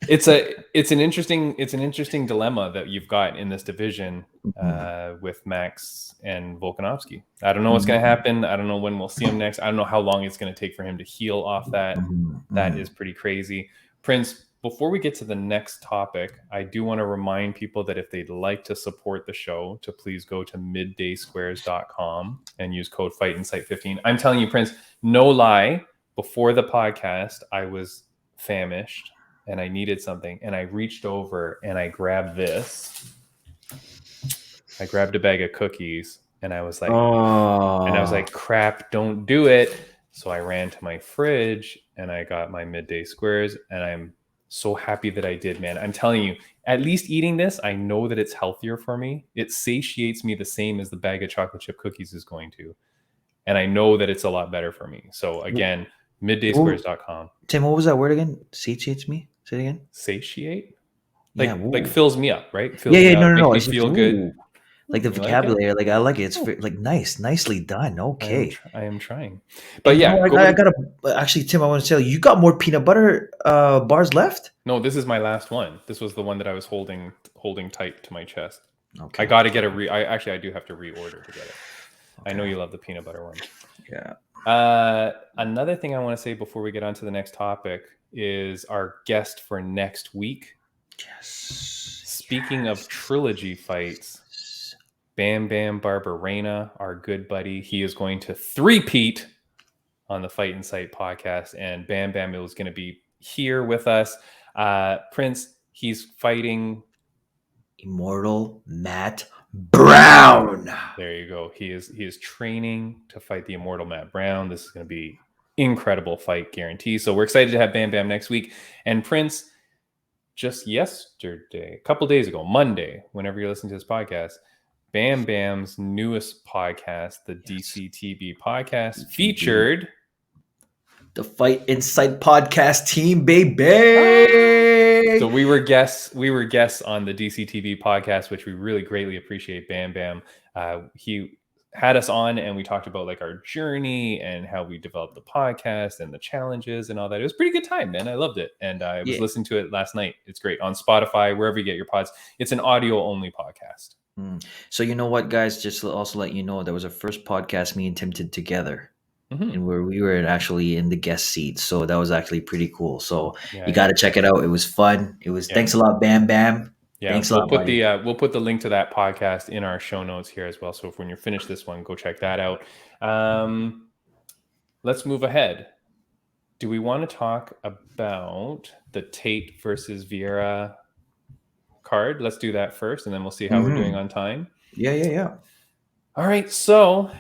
[SPEAKER 3] it's an interesting dilemma that you've got in this division with Max and Volkanovski. I don't know what's going to happen. I don't know when we'll see him next. I don't know how long it's going to take for him to heal off that. That is pretty crazy. Prince, before we get to the next topic, I do want to remind people that if they'd like to support the show, to please go to middaysquares.com and use code FIGHTINSIGHT15. I'm telling you, Prince, no lie, before the podcast, I was famished and I needed something. And I reached over and I grabbed this. I grabbed a bag of cookies and I was like, crap, don't do it. So I ran to my fridge and I got my Midday Squares, and I'm so happy that I did, man. I'm telling you, at least eating this, I know that it's healthier for me. It satiates me the same as the bag of chocolate chip cookies is going to. And I know that it's a lot better for me. So again, middaysquares.com.
[SPEAKER 1] Tim, what was that word again? Satiates me? Say it again.
[SPEAKER 3] Satiate?
[SPEAKER 1] Like
[SPEAKER 3] fills me up, right?
[SPEAKER 1] No.
[SPEAKER 3] Makes me feel good.
[SPEAKER 1] Like the
[SPEAKER 3] You like it?
[SPEAKER 1] vocabulary, like I like it. It's
[SPEAKER 3] Oh.
[SPEAKER 1] like nicely done. Okay.
[SPEAKER 3] I am trying. But
[SPEAKER 1] And you know,
[SPEAKER 3] yeah,
[SPEAKER 1] I gotta actually, Tim. I want to tell you, you got more peanut butter bars left.
[SPEAKER 3] No, this is my last one. This was the one that I was holding tight to my chest.
[SPEAKER 1] Okay.
[SPEAKER 3] I got to get I do have to reorder to get it. I know you love the peanut butter one.
[SPEAKER 1] Yeah.
[SPEAKER 3] Another thing I want to say before we get on to the next topic is our guest for next week.
[SPEAKER 1] Yes.
[SPEAKER 3] Speaking of trilogy fights, Bam Bam Barberena, our good buddy, he is going to three-peat on the Fight Insight podcast, and Bam Bam is going to be here with us. Prince, he's fighting
[SPEAKER 1] Immortal Matt Brown.
[SPEAKER 3] There you go. He is training to fight the immortal Matt Brown. This is going to be incredible fight guarantee. So we're excited to have Bam Bam next week. And Prince, just yesterday, a couple days ago, Monday, whenever you're listening to this podcast, Bam Bam's newest podcast, the DCTV podcast, featured
[SPEAKER 1] the Fight Insight podcast team, baby.
[SPEAKER 3] So we were guests on the DCTV podcast, which we really greatly appreciate. Bam Bam. He had us on and we talked about like our journey and how we developed the podcast and the challenges and all that. It was a pretty good time, man. I loved it. And I was listening to it last night. It's great on Spotify, wherever you get your pods. It's an audio only podcast.
[SPEAKER 1] So you know what, guys, just to also let you know, there was a first podcast me and Tim did together. And where we were actually in the guest seat, so that was actually pretty cool. So you got to check it out. It was fun. It was thanks a lot, Bam Bam.
[SPEAKER 3] Yeah,
[SPEAKER 1] thanks a lot.
[SPEAKER 3] We'll put the link to that when in our show notes here as well. So if when you're finished this one, go check that out. Let's move ahead. Do we want to talk about the Tate versus Vieira card? Let's do that first, and then we'll see how we're doing on time.
[SPEAKER 1] Yeah.
[SPEAKER 3] All right, so.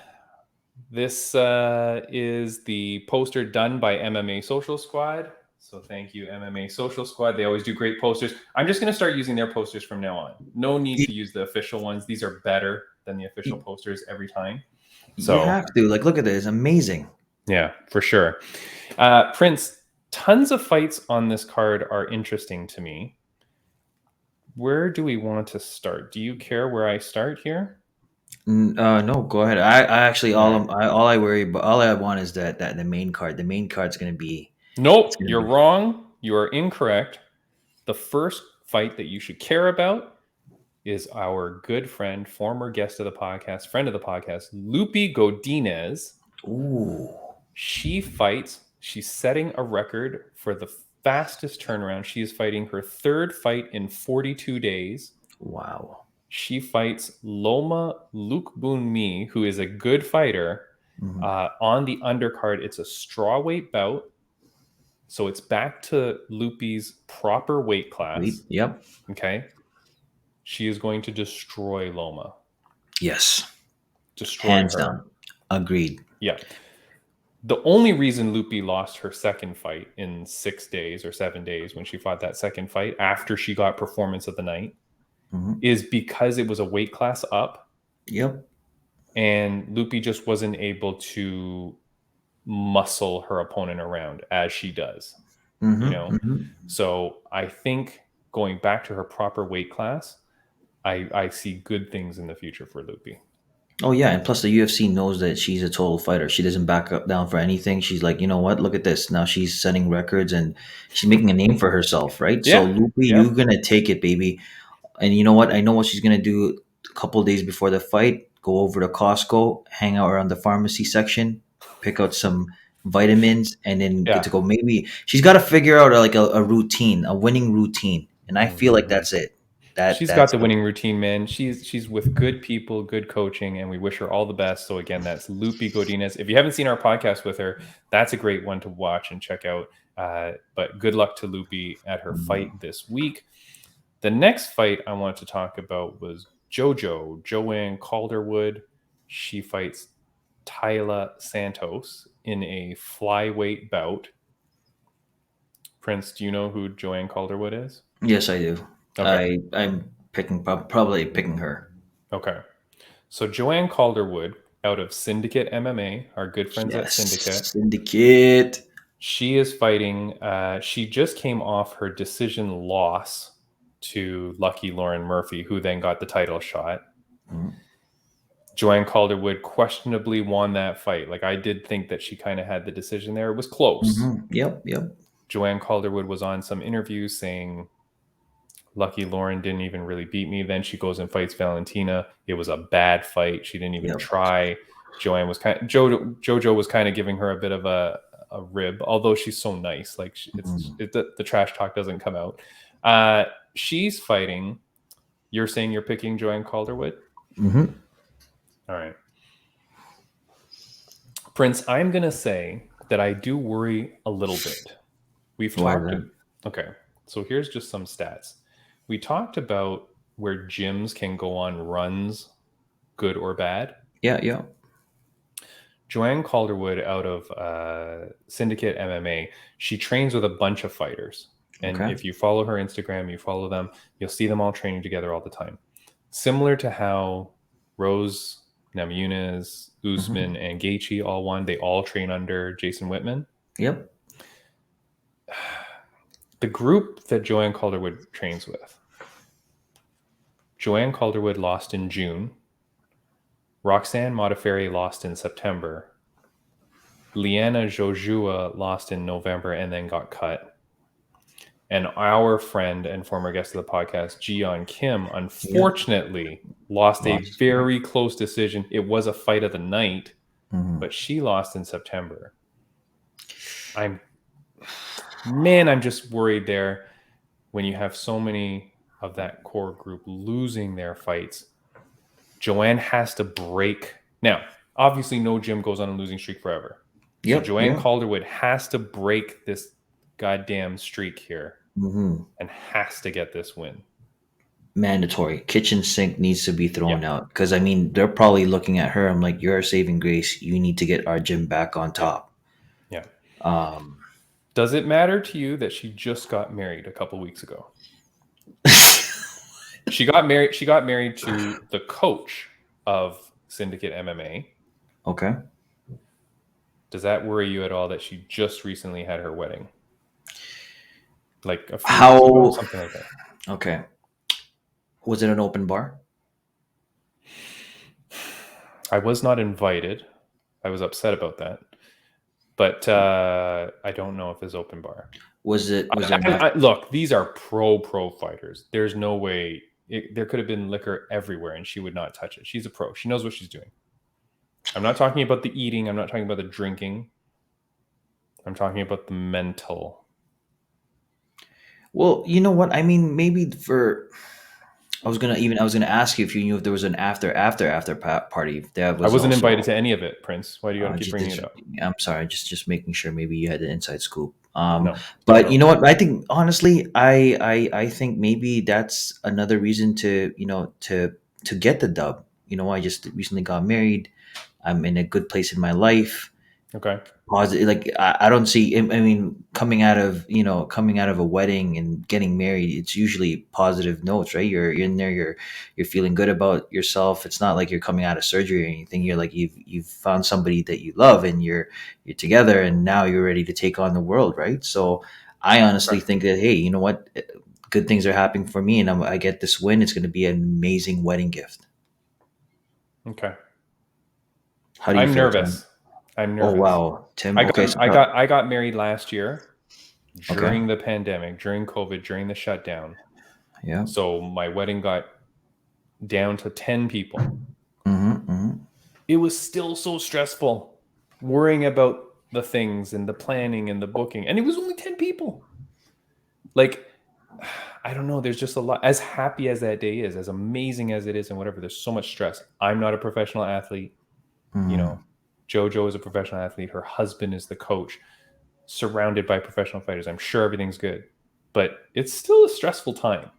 [SPEAKER 3] This is the poster done by MMA Social Squad. So thank you, MMA Social Squad. They always do great posters. I'm just going to start using their posters from now on. No need to use the official ones. These are better than the official posters every time. So
[SPEAKER 1] you have to. Like, look at this. Amazing.
[SPEAKER 3] Yeah, for sure. Prince, tons of fights on this card are interesting to me. Where do we want to start? Do you care where I start here?
[SPEAKER 1] No, go ahead. I actually all I want is that the main card. The main card's going to be.
[SPEAKER 3] Nope, you're wrong. You are incorrect. The first fight that you should care about is our good friend, former guest of the podcast, friend of the podcast, Lupi Godinez.
[SPEAKER 1] Ooh.
[SPEAKER 3] She fights. She's setting a record for the fastest turnaround. She is fighting her third fight in 42 days.
[SPEAKER 1] Wow.
[SPEAKER 3] She fights Loma Lukbunmi, who is a good fighter. On the undercard, it's a strawweight bout. So it's back to Lupi's proper weight class.
[SPEAKER 1] Yep.
[SPEAKER 3] Okay. She is going to destroy Loma.
[SPEAKER 1] Yes.
[SPEAKER 3] Destroy
[SPEAKER 1] Hands
[SPEAKER 3] her.
[SPEAKER 1] down. Agreed.
[SPEAKER 3] Yeah. The only reason Lupi lost her second fight in 6 days or 7 days when she fought that second fight after she got performance of the night is because it was a weight class up.
[SPEAKER 1] Yep.
[SPEAKER 3] And Lupi just wasn't able to muscle her opponent around as she does. So I think going back to her proper weight class, I see good things in the future for Lupi.
[SPEAKER 1] Oh yeah, and plus the UFC knows that she's a total fighter. She doesn't back up down for anything. She's like, you know what? Look at this. Now she's setting records and she's making a name for herself, right?
[SPEAKER 3] Yeah.
[SPEAKER 1] So Lupi, you're gonna take it, baby. And you know what? I know what she's gonna do. A couple days before the fight, go over to Costco, hang out around the pharmacy section, pick out some vitamins, and then get to go. Maybe she's got to figure out like a routine, a winning routine, and I feel like that's it.
[SPEAKER 3] She's got the winning routine, man. She's with good people, good coaching, and we wish her all the best. So again, that's Lupi Godinez. If you haven't seen our podcast with her, that's a great one to watch and check out. But good luck to Lupi at her fight this week. The next fight I want to talk about was Joanne Calderwood. She fights Tyla Santos in a flyweight bout. Prince, do you know who Joanne Calderwood is?
[SPEAKER 1] Yes, I do.
[SPEAKER 3] Okay.
[SPEAKER 1] I'm probably picking her.
[SPEAKER 3] Okay. So Joanne Calderwood out of Syndicate MMA, our good friends at
[SPEAKER 1] Syndicate.
[SPEAKER 3] She is fighting. She just came off her decision loss to Lucky Lauren Murphy, who then got the title shot.
[SPEAKER 1] Mhm.
[SPEAKER 3] Joanne Calderwood questionably won that fight. Like, I did think that she kind of had the decision there. It was close.
[SPEAKER 1] Yep.
[SPEAKER 3] Joanne Calderwood was on some interviews saying, lucky Lauren didn't even really beat me. Then she goes and fights Valentina. It was a bad fight. She didn't even
[SPEAKER 1] Yep.
[SPEAKER 3] try. Joanne was Jojo was kind of giving her a bit of a rib, although she's so nice. Like, the trash talk doesn't come out. She's fighting. You're saying you're picking Joanne Calderwood?
[SPEAKER 1] Mm-hmm.
[SPEAKER 3] All right. Prince, I'm going to say that I do worry a little bit. We've
[SPEAKER 1] Why
[SPEAKER 3] talked.
[SPEAKER 1] then?
[SPEAKER 3] Okay. So here's just some stats. We talked about where gyms can go on runs, good or bad.
[SPEAKER 1] Yeah.
[SPEAKER 3] Joanne Calderwood out of Syndicate MMA, she trains with a bunch of fighters. And
[SPEAKER 1] Okay.
[SPEAKER 3] if you follow her Instagram, you follow them, you'll see them all training together all the time. Similar to how Rose Namajunas, Usman, and Gaethje all won. They all train under Jason Whitman.
[SPEAKER 1] Yep.
[SPEAKER 3] The group that Joanne Calderwood trains with, Joanne Calderwood lost in June. Roxanne Modafferi lost in September. Liana Jojua lost in November and then got cut. And our friend and former guest of the podcast, Jiyeon Kim, unfortunately lost a very close decision. It was a fight of the night, but she lost in September. I'm just worried there when you have so many of that core group losing their fights. Joanne has to break. Now, obviously, no gym goes on a losing streak forever. So Joanne Calderwood has to break this goddamn streak here and has to get this win.
[SPEAKER 1] Mandatory. Kitchen sink needs to be thrown out. Because, I mean, they're probably looking at her. I'm like, you're a saving grace. You need to get our gym back on top.
[SPEAKER 3] Yeah. Does it matter to you that she just got married a couple weeks ago? She got married to the coach of Syndicate MMA.
[SPEAKER 1] Okay.
[SPEAKER 3] Does that worry you at all that she just recently had her wedding? Like a few weeks ago, something like that.
[SPEAKER 1] Okay. Was it an open bar?
[SPEAKER 3] I was not invited. I was upset about that. But I don't know if it's open bar. Look, these are pro fighters. There's no way. There could have been liquor everywhere and she would not touch it. She's a pro. She knows what she's doing. I'm not talking about the eating. I'm not talking about the drinking. I'm talking about the mental.
[SPEAKER 1] Well, you know what? I mean, maybe I was gonna ask you if you knew if there was an after party.
[SPEAKER 3] I wasn't invited to any of it, Prince. Why do you got to keep bringing it up?
[SPEAKER 1] I'm sorry, just making sure. Maybe you had the inside scoop. But you know what? I think honestly, I think maybe that's another reason to get the dub. I just recently got married. I'm in a good place in my life.
[SPEAKER 3] Okay.
[SPEAKER 1] Positive, like I don't see. I mean, coming out of a wedding and getting married, it's usually positive notes, right? You're in there, you're feeling good about yourself. It's not like you're coming out of surgery or anything. You're like you've found somebody that you love, and you're together, and now you're ready to take on the world, right? So I honestly think that, hey, you know what, good things are happening for me, and I get this win. It's going to be an amazing wedding gift.
[SPEAKER 3] Okay.
[SPEAKER 1] How do you feel,
[SPEAKER 3] nervous.
[SPEAKER 1] Tim?
[SPEAKER 3] I'm nervous.
[SPEAKER 1] Oh wow, Tim.
[SPEAKER 3] I got married last year during the pandemic, during COVID, during the shutdown.
[SPEAKER 1] Yeah.
[SPEAKER 3] So my wedding got down to 10 people.
[SPEAKER 1] Mm-hmm.
[SPEAKER 3] It was still so stressful, worrying about the things and the planning and the booking, and it was only 10 people. Like, I don't know. There's just a lot. As happy as that day is, as amazing as it is, and whatever, there's so much stress. I'm not a professional athlete. JoJo is a professional athlete. Her husband is the coach, surrounded by professional fighters. I'm sure everything's good, but it's still a stressful time.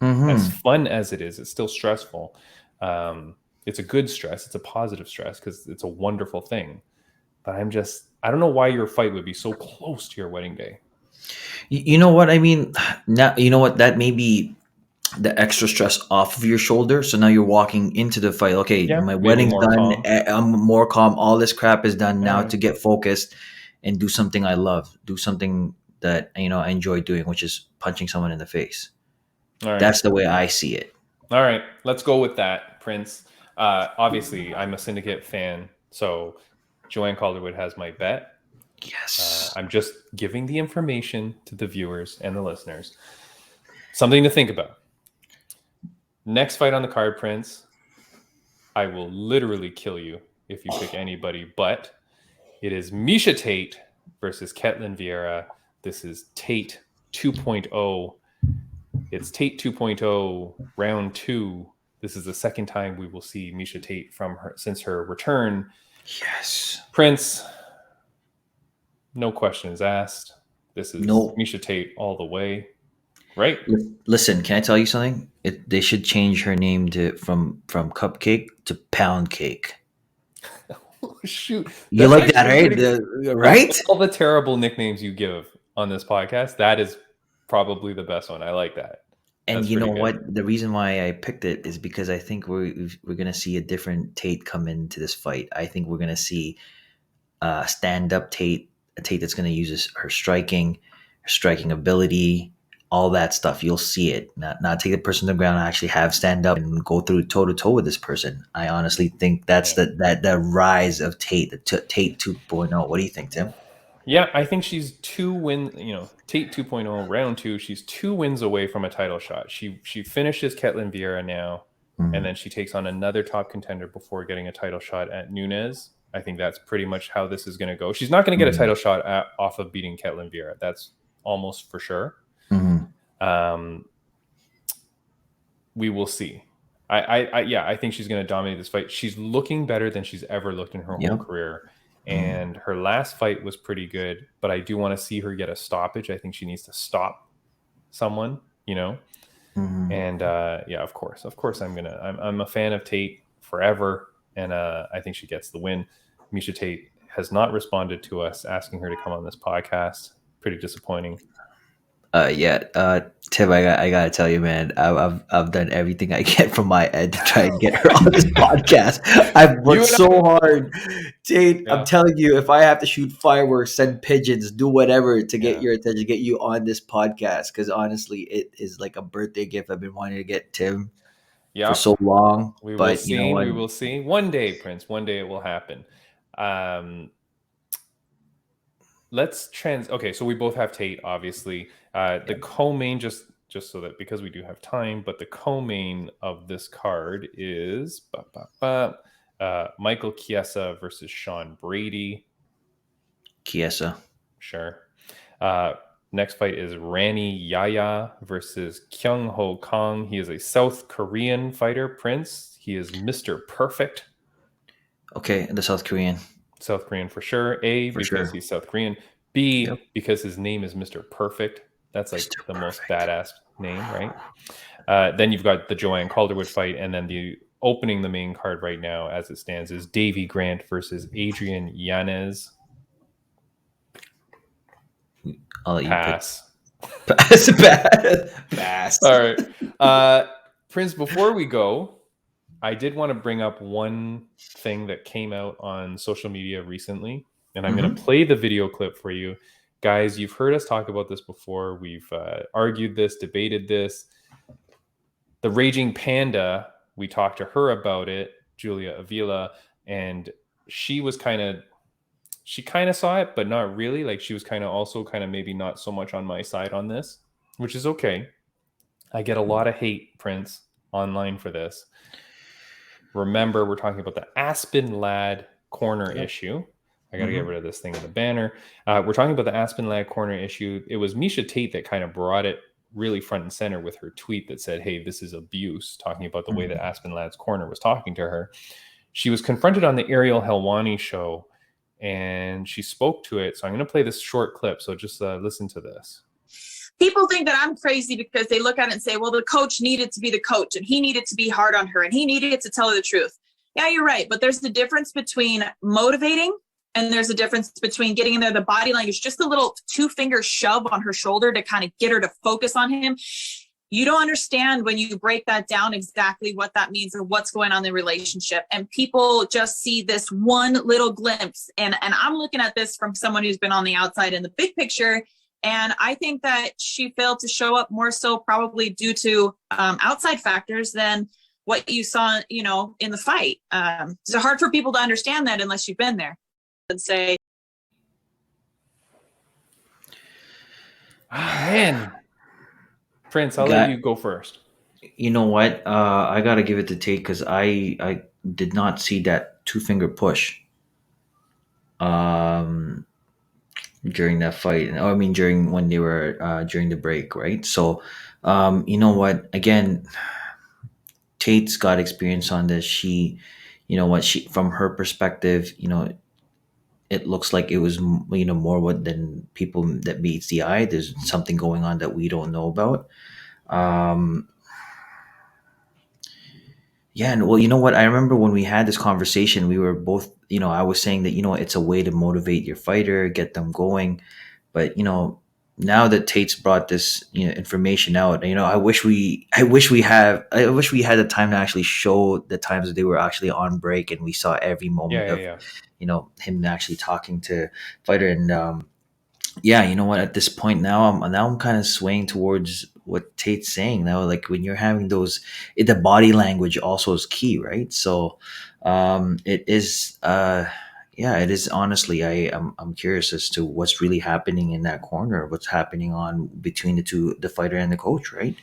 [SPEAKER 3] As fun as it is, it's still stressful. It's a good stress. It's a positive stress because it's a wonderful thing. But I don't know why your fight would be so close to your wedding day.
[SPEAKER 1] You know what I mean? Now, you know what? That may be the extra stress off of your shoulder. So now you're walking into the fight. Okay, my wedding's done.
[SPEAKER 3] Calm.
[SPEAKER 1] I'm more calm. All this crap is done now to get focused and do something I love. Do something that I enjoy doing, which is punching someone in the face.
[SPEAKER 3] All right.
[SPEAKER 1] That's the way I see it.
[SPEAKER 3] All right, let's go with that. Prince. Obviously, I'm a Syndicate fan, so Joanne Calderwood has my bet.
[SPEAKER 1] Yes.
[SPEAKER 3] I'm just giving the information to the viewers and the listeners. Something to think about. Next fight on the card, Prince. I will literally kill you if you pick anybody, but it is Miesha Tate versus Catlin Vieira. This is Tate 2.0. It's Tate 2.0 round 2. This is the second time we will see Miesha Tate since her return.
[SPEAKER 1] Yes.
[SPEAKER 3] Prince, no questions asked. This is Miesha Tate all the way, right?
[SPEAKER 1] Listen, can I tell you something? They should change her name from Cupcake to Pound Cake.
[SPEAKER 3] Oh, shoot.
[SPEAKER 1] You like that, right? Right?
[SPEAKER 3] All the terrible nicknames you give on this podcast, that is probably the best one. I like that.
[SPEAKER 1] And
[SPEAKER 3] That's
[SPEAKER 1] you know
[SPEAKER 3] pretty good.
[SPEAKER 1] what? The reason why I picked it is because I think we're going to see a different Tate come into this fight. I think we're going to see stand-up Tate, a Tate that's going to use her striking ability, all that stuff. You'll see it. Not take the person to the ground and actually have stand up and go through toe-to-toe with this person. I honestly think that's the rise of Tate, Tate 2.0. What do you think, Tim?
[SPEAKER 3] Yeah, I think she's 2 wins, Tate 2.0 round 2. She's 2 wins away from a title shot. She finishes Catlin Vieira now, and then she takes on another top contender before getting a title shot at Nunes. I think that's pretty much how this is going to go. She's not going to get a title shot off of beating Catlin Vieira. That's almost for sure. We will see. I think she's going to dominate this fight. She's looking better than she's ever looked in her whole career. And her last fight was pretty good, but I do want to see her get a stoppage. I think she needs to stop someone, And of course, I'm a fan of Tate forever, and I think she gets the win. Miesha Tate has not responded to us asking her to come on this podcast. Pretty disappointing.
[SPEAKER 1] Tim, I gotta tell you, man, I've done everything I can from my end to try and get her on this podcast. I've worked so hard, Tate. I'm telling you, if I have to shoot fireworks, send pigeons, do whatever to get your attention, get you on this podcast, because honestly, it is like a birthday gift I've been wanting to get Tim for so long.
[SPEAKER 3] We will see. We will see. One day, Prince. One day it will happen. Okay, so we both have Tate, obviously. The co-main, just so that, because we do have time, but the co-main of this card is Michael Chiesa versus Sean Brady.
[SPEAKER 1] Chiesa.
[SPEAKER 3] Sure. Next fight is Rani Yaya versus Kyung Ho Kong. He is a South Korean fighter, Prince. He is Mr. Perfect.
[SPEAKER 1] Okay, the South Korean.
[SPEAKER 3] South Korean for sure. Because he's South Korean. B, because his name is Mr. Perfect. That's like the most badass name, right? Then you've got the Joanne Calderwood fight, and then opening the main card right now, as it stands, is Davy Grant versus Adrian Yanez.
[SPEAKER 1] I'll let you
[SPEAKER 3] pass.
[SPEAKER 1] Pass.
[SPEAKER 3] All right, Prince. Before we go, I did want to bring up one thing that came out on social media recently, and I'm going to play the video clip for you. Guys, you've heard us talk about this before. We've argued this, debated this. The Raging Panda, we talked to her about it, Julia Avila, and she kind of saw it, but not really. Like, she was also maybe not so much on my side on this, which is okay. I get a lot of hate, Prince, online for this. Remember, we're talking about the Aspen Ladd corner issue. I got to get rid of this thing in the banner. We're talking about the Aspen Ladd corner issue. It was Miesha Tate that kind of brought it really front and center with her tweet that said, hey, this is abuse, talking about the way that Aspen Ladd's corner was talking to her. She was confronted on the Ariel Helwani show, and she spoke to it. So I'm going to play this short clip. So just listen to this.
[SPEAKER 5] People think that I'm crazy because they look at it and say, well, the coach needed to be the coach, and he needed to be hard on her, and he needed to tell her the truth. Yeah, you're right. But there's the difference between motivating, and there's a difference between getting in there, the body language, just a little 2-finger shove on her shoulder to kind of get her to focus on him. You don't understand when you break that down exactly what that means or what's going on in the relationship. And people just see this one little glimpse. And I'm looking at this from someone who's been on the outside in the big picture. And I think that she failed to show up more so probably due to outside factors than what you saw, you know, in the fight. It's hard for people to understand that unless you've been there and say,
[SPEAKER 3] man, Prince, I'll let you go first.
[SPEAKER 1] You know what? I gotta give it to Tate because I did not see that 2-finger push during that fight. I mean, during when they were during the break, right? So, you know what? Again, Tate's got experience on this. She, you know what? She from her perspective, you know, it looks like it was more what than people that meets the eye. There's something going on that we don't know about. Um, Yeah, and well, you know what? I remember when we had this conversation, we were both, I was saying that, it's a way to motivate your fighter, get them going. But, now that Tate's brought this, information out, I wish we had the time to actually show the times that they were actually on break and we saw every moment of,
[SPEAKER 3] Yeah.
[SPEAKER 1] him actually talking to fighter. And, yeah, you know what? At this point now, I'm kind of swaying towards what Tate's saying now. Like when you're having those, the body language also is key, right? So, it is. Yeah, it is. Honestly, I'm curious as to what's really happening in that corner. What's happening on between the fighter and the coach, right?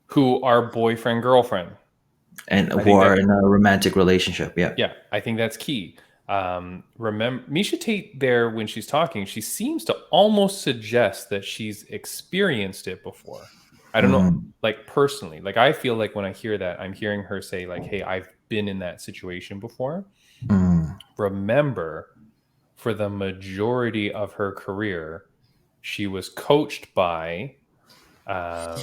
[SPEAKER 3] Who are boyfriend, girlfriend.
[SPEAKER 1] And who are in a romantic relationship. Yeah.
[SPEAKER 3] Yeah, I think that's key. Remember Miesha Tate there when she's talking, she seems to almost suggest that she's experienced it before. I don't know, like personally, like I feel like when I hear that, I'm hearing her say like, hey, I've been in that situation before. Remember, for the majority of her career, she was coached by, I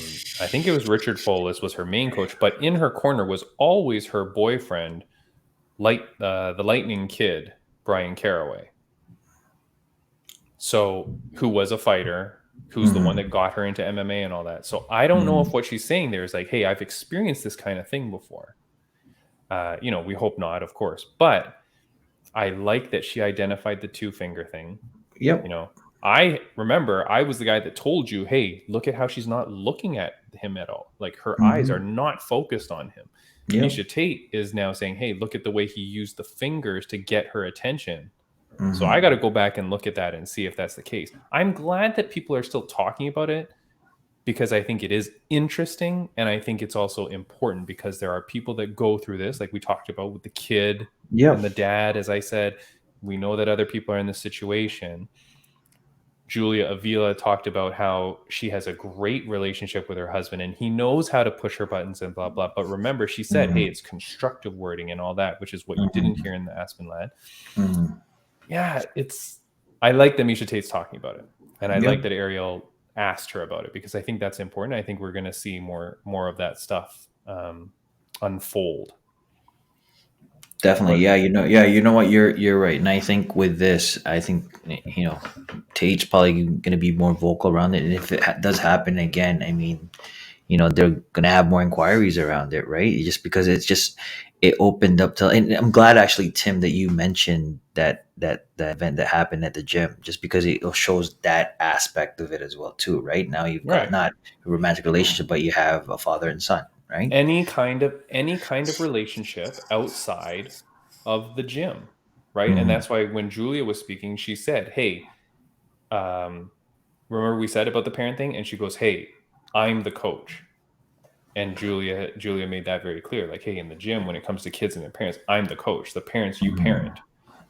[SPEAKER 3] think it was Richard Folis was her main coach, but in her corner was always her boyfriend, the Lightning Kid, Brian Caraway. So, who was a fighter, who's the one that got her into MMA and all that. So, I don't know if what she's saying there is like, hey, I've experienced this kind of thing before. We hope not, of course. But I like that she identified the 2-finger thing.
[SPEAKER 1] Yep.
[SPEAKER 3] I remember I was the guy that told you, hey, look at how she's not looking at him at all. Like her eyes are not focused on him. Yep. Miesha Tate is now saying, hey, look at the way he used the fingers to get her attention. So I got to go back and look at that and see if that's the case. I'm glad that people are still talking about it because I think it is interesting. And I think it's also important because there are people that go through this, like we talked about with the kid and the dad. As I said, we know that other people are in this situation. Julia Avila talked about how she has a great relationship with her husband and he knows how to push her buttons and blah, blah. But remember, she said, hey, it's constructive wording and all that, which is what you didn't hear in the Aspen Ladd. Yeah, I like that Miesha Tate's talking about it. And I like that Ariel asked her about it because I think that's important. I think we're going to see more of that stuff unfold.
[SPEAKER 1] Definitely. You know what? You're right. And I think with this, Tate's probably going to be more vocal around it. And if it does happen again, I mean, they're going to have more inquiries around it, right? Just because it opened up to, and I'm glad actually, Tim, that you mentioned that event that happened at the gym, just because it shows that aspect of it as well too, right? Now you've got not a romantic relationship, but you have a father and son. Right?
[SPEAKER 3] Any kind of relationship outside of the gym, right? And that's why when Julia was speaking, she said, hey, remember we said about the parent thing? And she goes, hey, I'm the coach. And Julia made that very clear. Like, hey, in the gym, when it comes to kids and their parents, I'm the coach. The parents, you parent.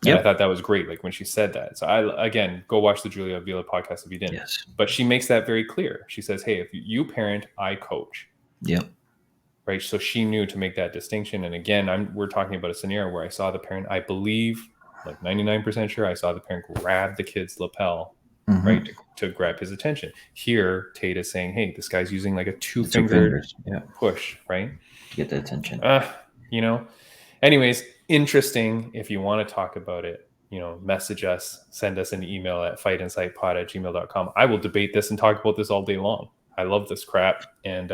[SPEAKER 3] And I thought that was great, like when she said that. So again, go watch the Julia Avila podcast if you didn't.
[SPEAKER 1] Yes.
[SPEAKER 3] But she makes that very clear. She says, hey, if you parent, I coach.
[SPEAKER 1] Yep.
[SPEAKER 3] Right. So she knew to make that distinction. And again, we're talking about a scenario where I saw the parent, I believe, like 99% sure, I saw the parent grab the kid's lapel, right, to grab his attention. Here, Tate is saying, hey, this guy's using like a 2-finger push, right?
[SPEAKER 1] To get the attention.
[SPEAKER 3] Anyways, interesting. If you want to talk about it, message us, send us an email at fightinsightpod@gmail.com. I will debate this and talk about this all day long. I love this crap. And,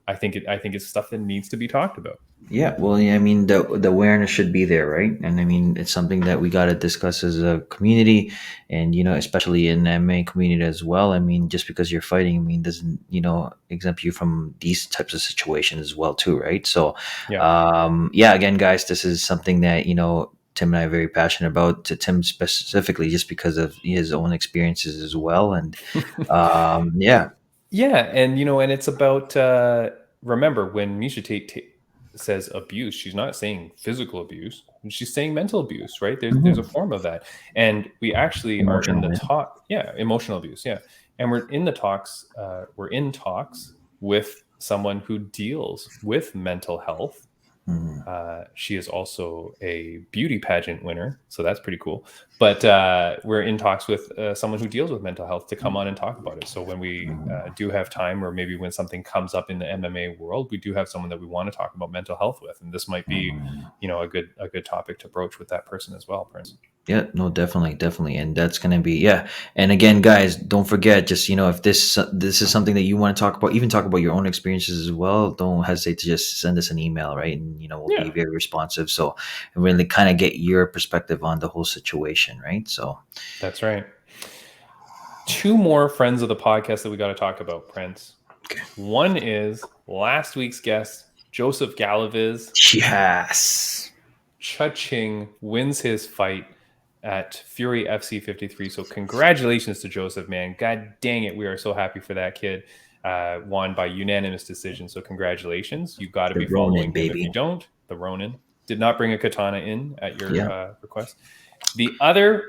[SPEAKER 3] I think it's stuff that needs to be talked about.
[SPEAKER 1] Yeah, well, yeah, I mean, the awareness should be there, right? And I mean, it's something that we got to discuss as a community, and especially in the MMA community as well. I mean, just because you're fighting, I mean, doesn't exempt you from these types of situations as well, too, right? So,
[SPEAKER 3] Yeah.
[SPEAKER 1] yeah, again, guys, this is something that Tim and I are very passionate about. To Tim specifically, just because of his own experiences as well, and yeah,
[SPEAKER 3] Yeah, and and it's about remember when Miesha Tate says abuse, she's not saying physical abuse. She's saying mental abuse, right? There's a form of that. And we actually are in the talk, emotional abuse, And we're in the talks, we're in talks with someone who deals with mental health. She is also a beauty pageant winner, so that's pretty cool. But we're in talks with someone who deals with mental health to come on and talk about it. So when we do have time, or maybe when something comes up in the MMA world, we do have someone that we want to talk about mental health with, and this might be, a good topic to broach with that person as well, Prince.
[SPEAKER 1] Yeah, no, definitely, and that's gonna be And again, guys, don't forget, just if this is something that you want to talk about, even talk about your own experiences as well. Don't hesitate to just send us an email, right? And we'll be very responsive. So really kind of get your perspective on the whole situation, right? So
[SPEAKER 3] that's right. 2 more friends of the podcast that we got to talk about, Prince.
[SPEAKER 1] Okay.
[SPEAKER 3] One is last week's guest, Joseph Galaviz.
[SPEAKER 1] Yes.
[SPEAKER 3] Cha-ching wins his fight at Fury FC 53. So congratulations to Joseph, man. God dang it. We are so happy for that kid. Won by unanimous decision. So congratulations. You've got to be following him. If you don't, the Ronin did not bring a katana in at your request. The other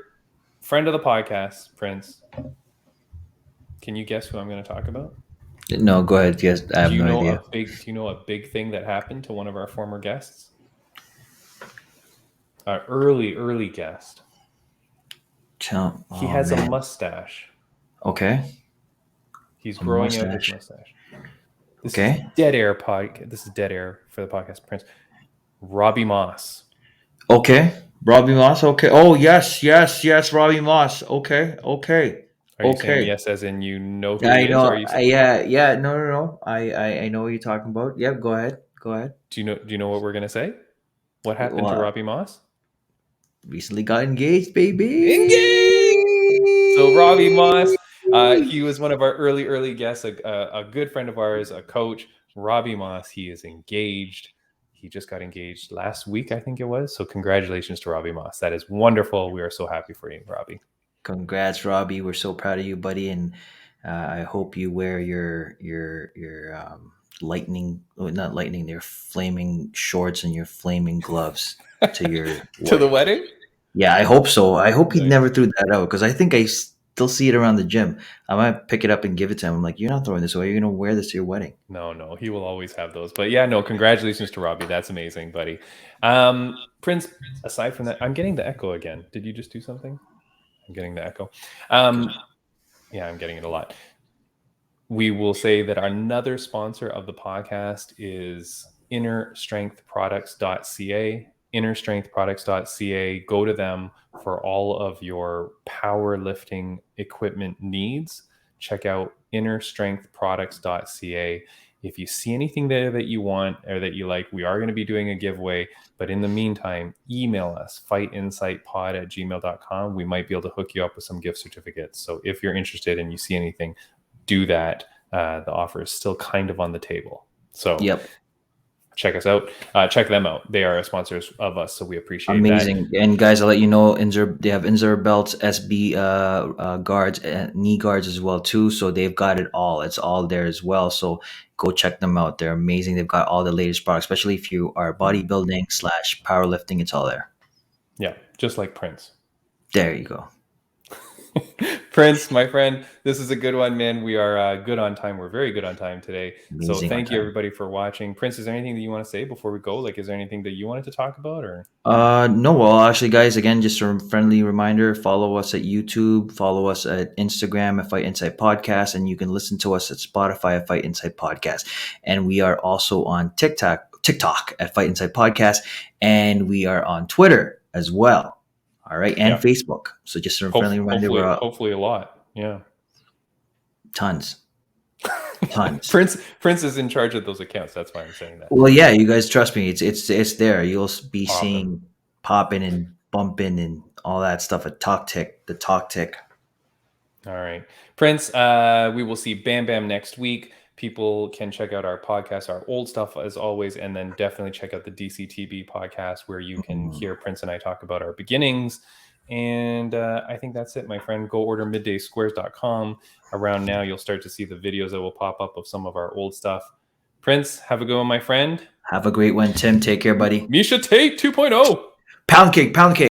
[SPEAKER 3] friend of the podcast, Prince, can you guess who I'm going to talk about?
[SPEAKER 1] No, go ahead. Yes, I have no idea.
[SPEAKER 3] Do you know a big thing that happened to one of our former guests? Our early guest. He has a mustache.
[SPEAKER 1] Okay.
[SPEAKER 3] He's growing out his mustache. This is dead air for the podcast, Prince. Robbie Moss.
[SPEAKER 1] Okay. Robbie Moss. Okay. Oh, yes. Robbie Moss. Okay.
[SPEAKER 3] Are you saying yes as in who he
[SPEAKER 1] I
[SPEAKER 3] is?
[SPEAKER 1] know.
[SPEAKER 3] Or are you saying,
[SPEAKER 1] yeah. No. I know what you're talking about. Yep. Go ahead.
[SPEAKER 3] Do you know what we're gonna say? What happened to Robbie Moss?
[SPEAKER 1] Recently got engaged, baby.
[SPEAKER 3] Engaged. So Robbie Moss, he was one of our early guests, a good friend of ours, a coach. Robbie Moss, he is engaged. He just got engaged last week, I think it was. So congratulations to Robbie Moss. That is wonderful. We are so happy for you, Robbie.
[SPEAKER 1] Congrats, Robbie. We're so proud of you, buddy, and I hope you wear your their flaming shorts and your flaming gloves to your
[SPEAKER 3] to the wedding.
[SPEAKER 1] Yeah, I hope so. I hope he never threw that out, because I think I still see it around the gym. I might pick it up and give it to him. I'm like, you're not throwing this away. You're gonna wear this to your wedding.
[SPEAKER 3] No, he will always have those. But congratulations to Robbie. That's amazing, buddy. Prince, aside from that, I'm getting the echo again. Did you just do something? I'm getting the echo. Yeah, I'm getting it a lot. We will say that another sponsor of the podcast is innerstrengthproducts.ca. Innerstrengthproducts.ca. Go to them for all of your powerlifting equipment needs. Check out innerstrengthproducts.ca. If you see anything there that you want or that you like, we are going to be doing a giveaway. But in the meantime, email us, fightinsightpod@gmail.com. We might be able to hook you up with some gift certificates. So if you're interested and you see anything, do that. The offer is still kind of on the table. So check us out. Check them out. They are sponsors of us, so we appreciate
[SPEAKER 1] Amazing.
[SPEAKER 3] that.
[SPEAKER 1] And guys, I'll let you know, they have Inzer belts, SB guards, and knee guards as well too. So they've got it all. It's all there as well. So go check them out. They're amazing. They've got all the latest products, especially if you are bodybuilding / powerlifting. It's all there.
[SPEAKER 3] Yeah, just like Prince.
[SPEAKER 1] There you go.
[SPEAKER 3] Prince, my friend, this is a good one, man. We are good on time. We're very good on time today.
[SPEAKER 1] Amazing.
[SPEAKER 3] So thank you, everybody, for watching. Prince, is there anything that you want to say before we go? Like, is there anything that you wanted to talk about? Or
[SPEAKER 1] no, well, actually, guys, again, just a friendly reminder, follow us at YouTube, follow us at Instagram at Fight Insight Podcast, and you can listen to us at Spotify at Fight Insight Podcast. And we are also on TikTok at Fight Insight Podcast, and we are on Twitter as well. All right, and Facebook. So just a friendly reminder.
[SPEAKER 3] Hopefully a lot. Yeah.
[SPEAKER 1] Tons. Tons.
[SPEAKER 3] Prince is in charge of those accounts. That's why I'm saying that.
[SPEAKER 1] Well, yeah, you guys trust me. It's there. You'll be
[SPEAKER 3] Awesome.
[SPEAKER 1] seeing popping and bumping and all that stuff at the Talk Tick.
[SPEAKER 3] All right, Prince. We will see Bam Bam next week. People can check out our podcast, our old stuff as always, and then definitely check out the DCTB podcast where you can hear Prince and I talk about our beginnings. And I think that's it, my friend. Go order middaysquares.com. Around now, you'll start to see the videos that will pop up of some of our old stuff. Prince, have a good one, my friend.
[SPEAKER 1] Have a great one, Tim. Take care, buddy.
[SPEAKER 3] Miesha Tate 2.0.
[SPEAKER 1] Pound cake, pound cake.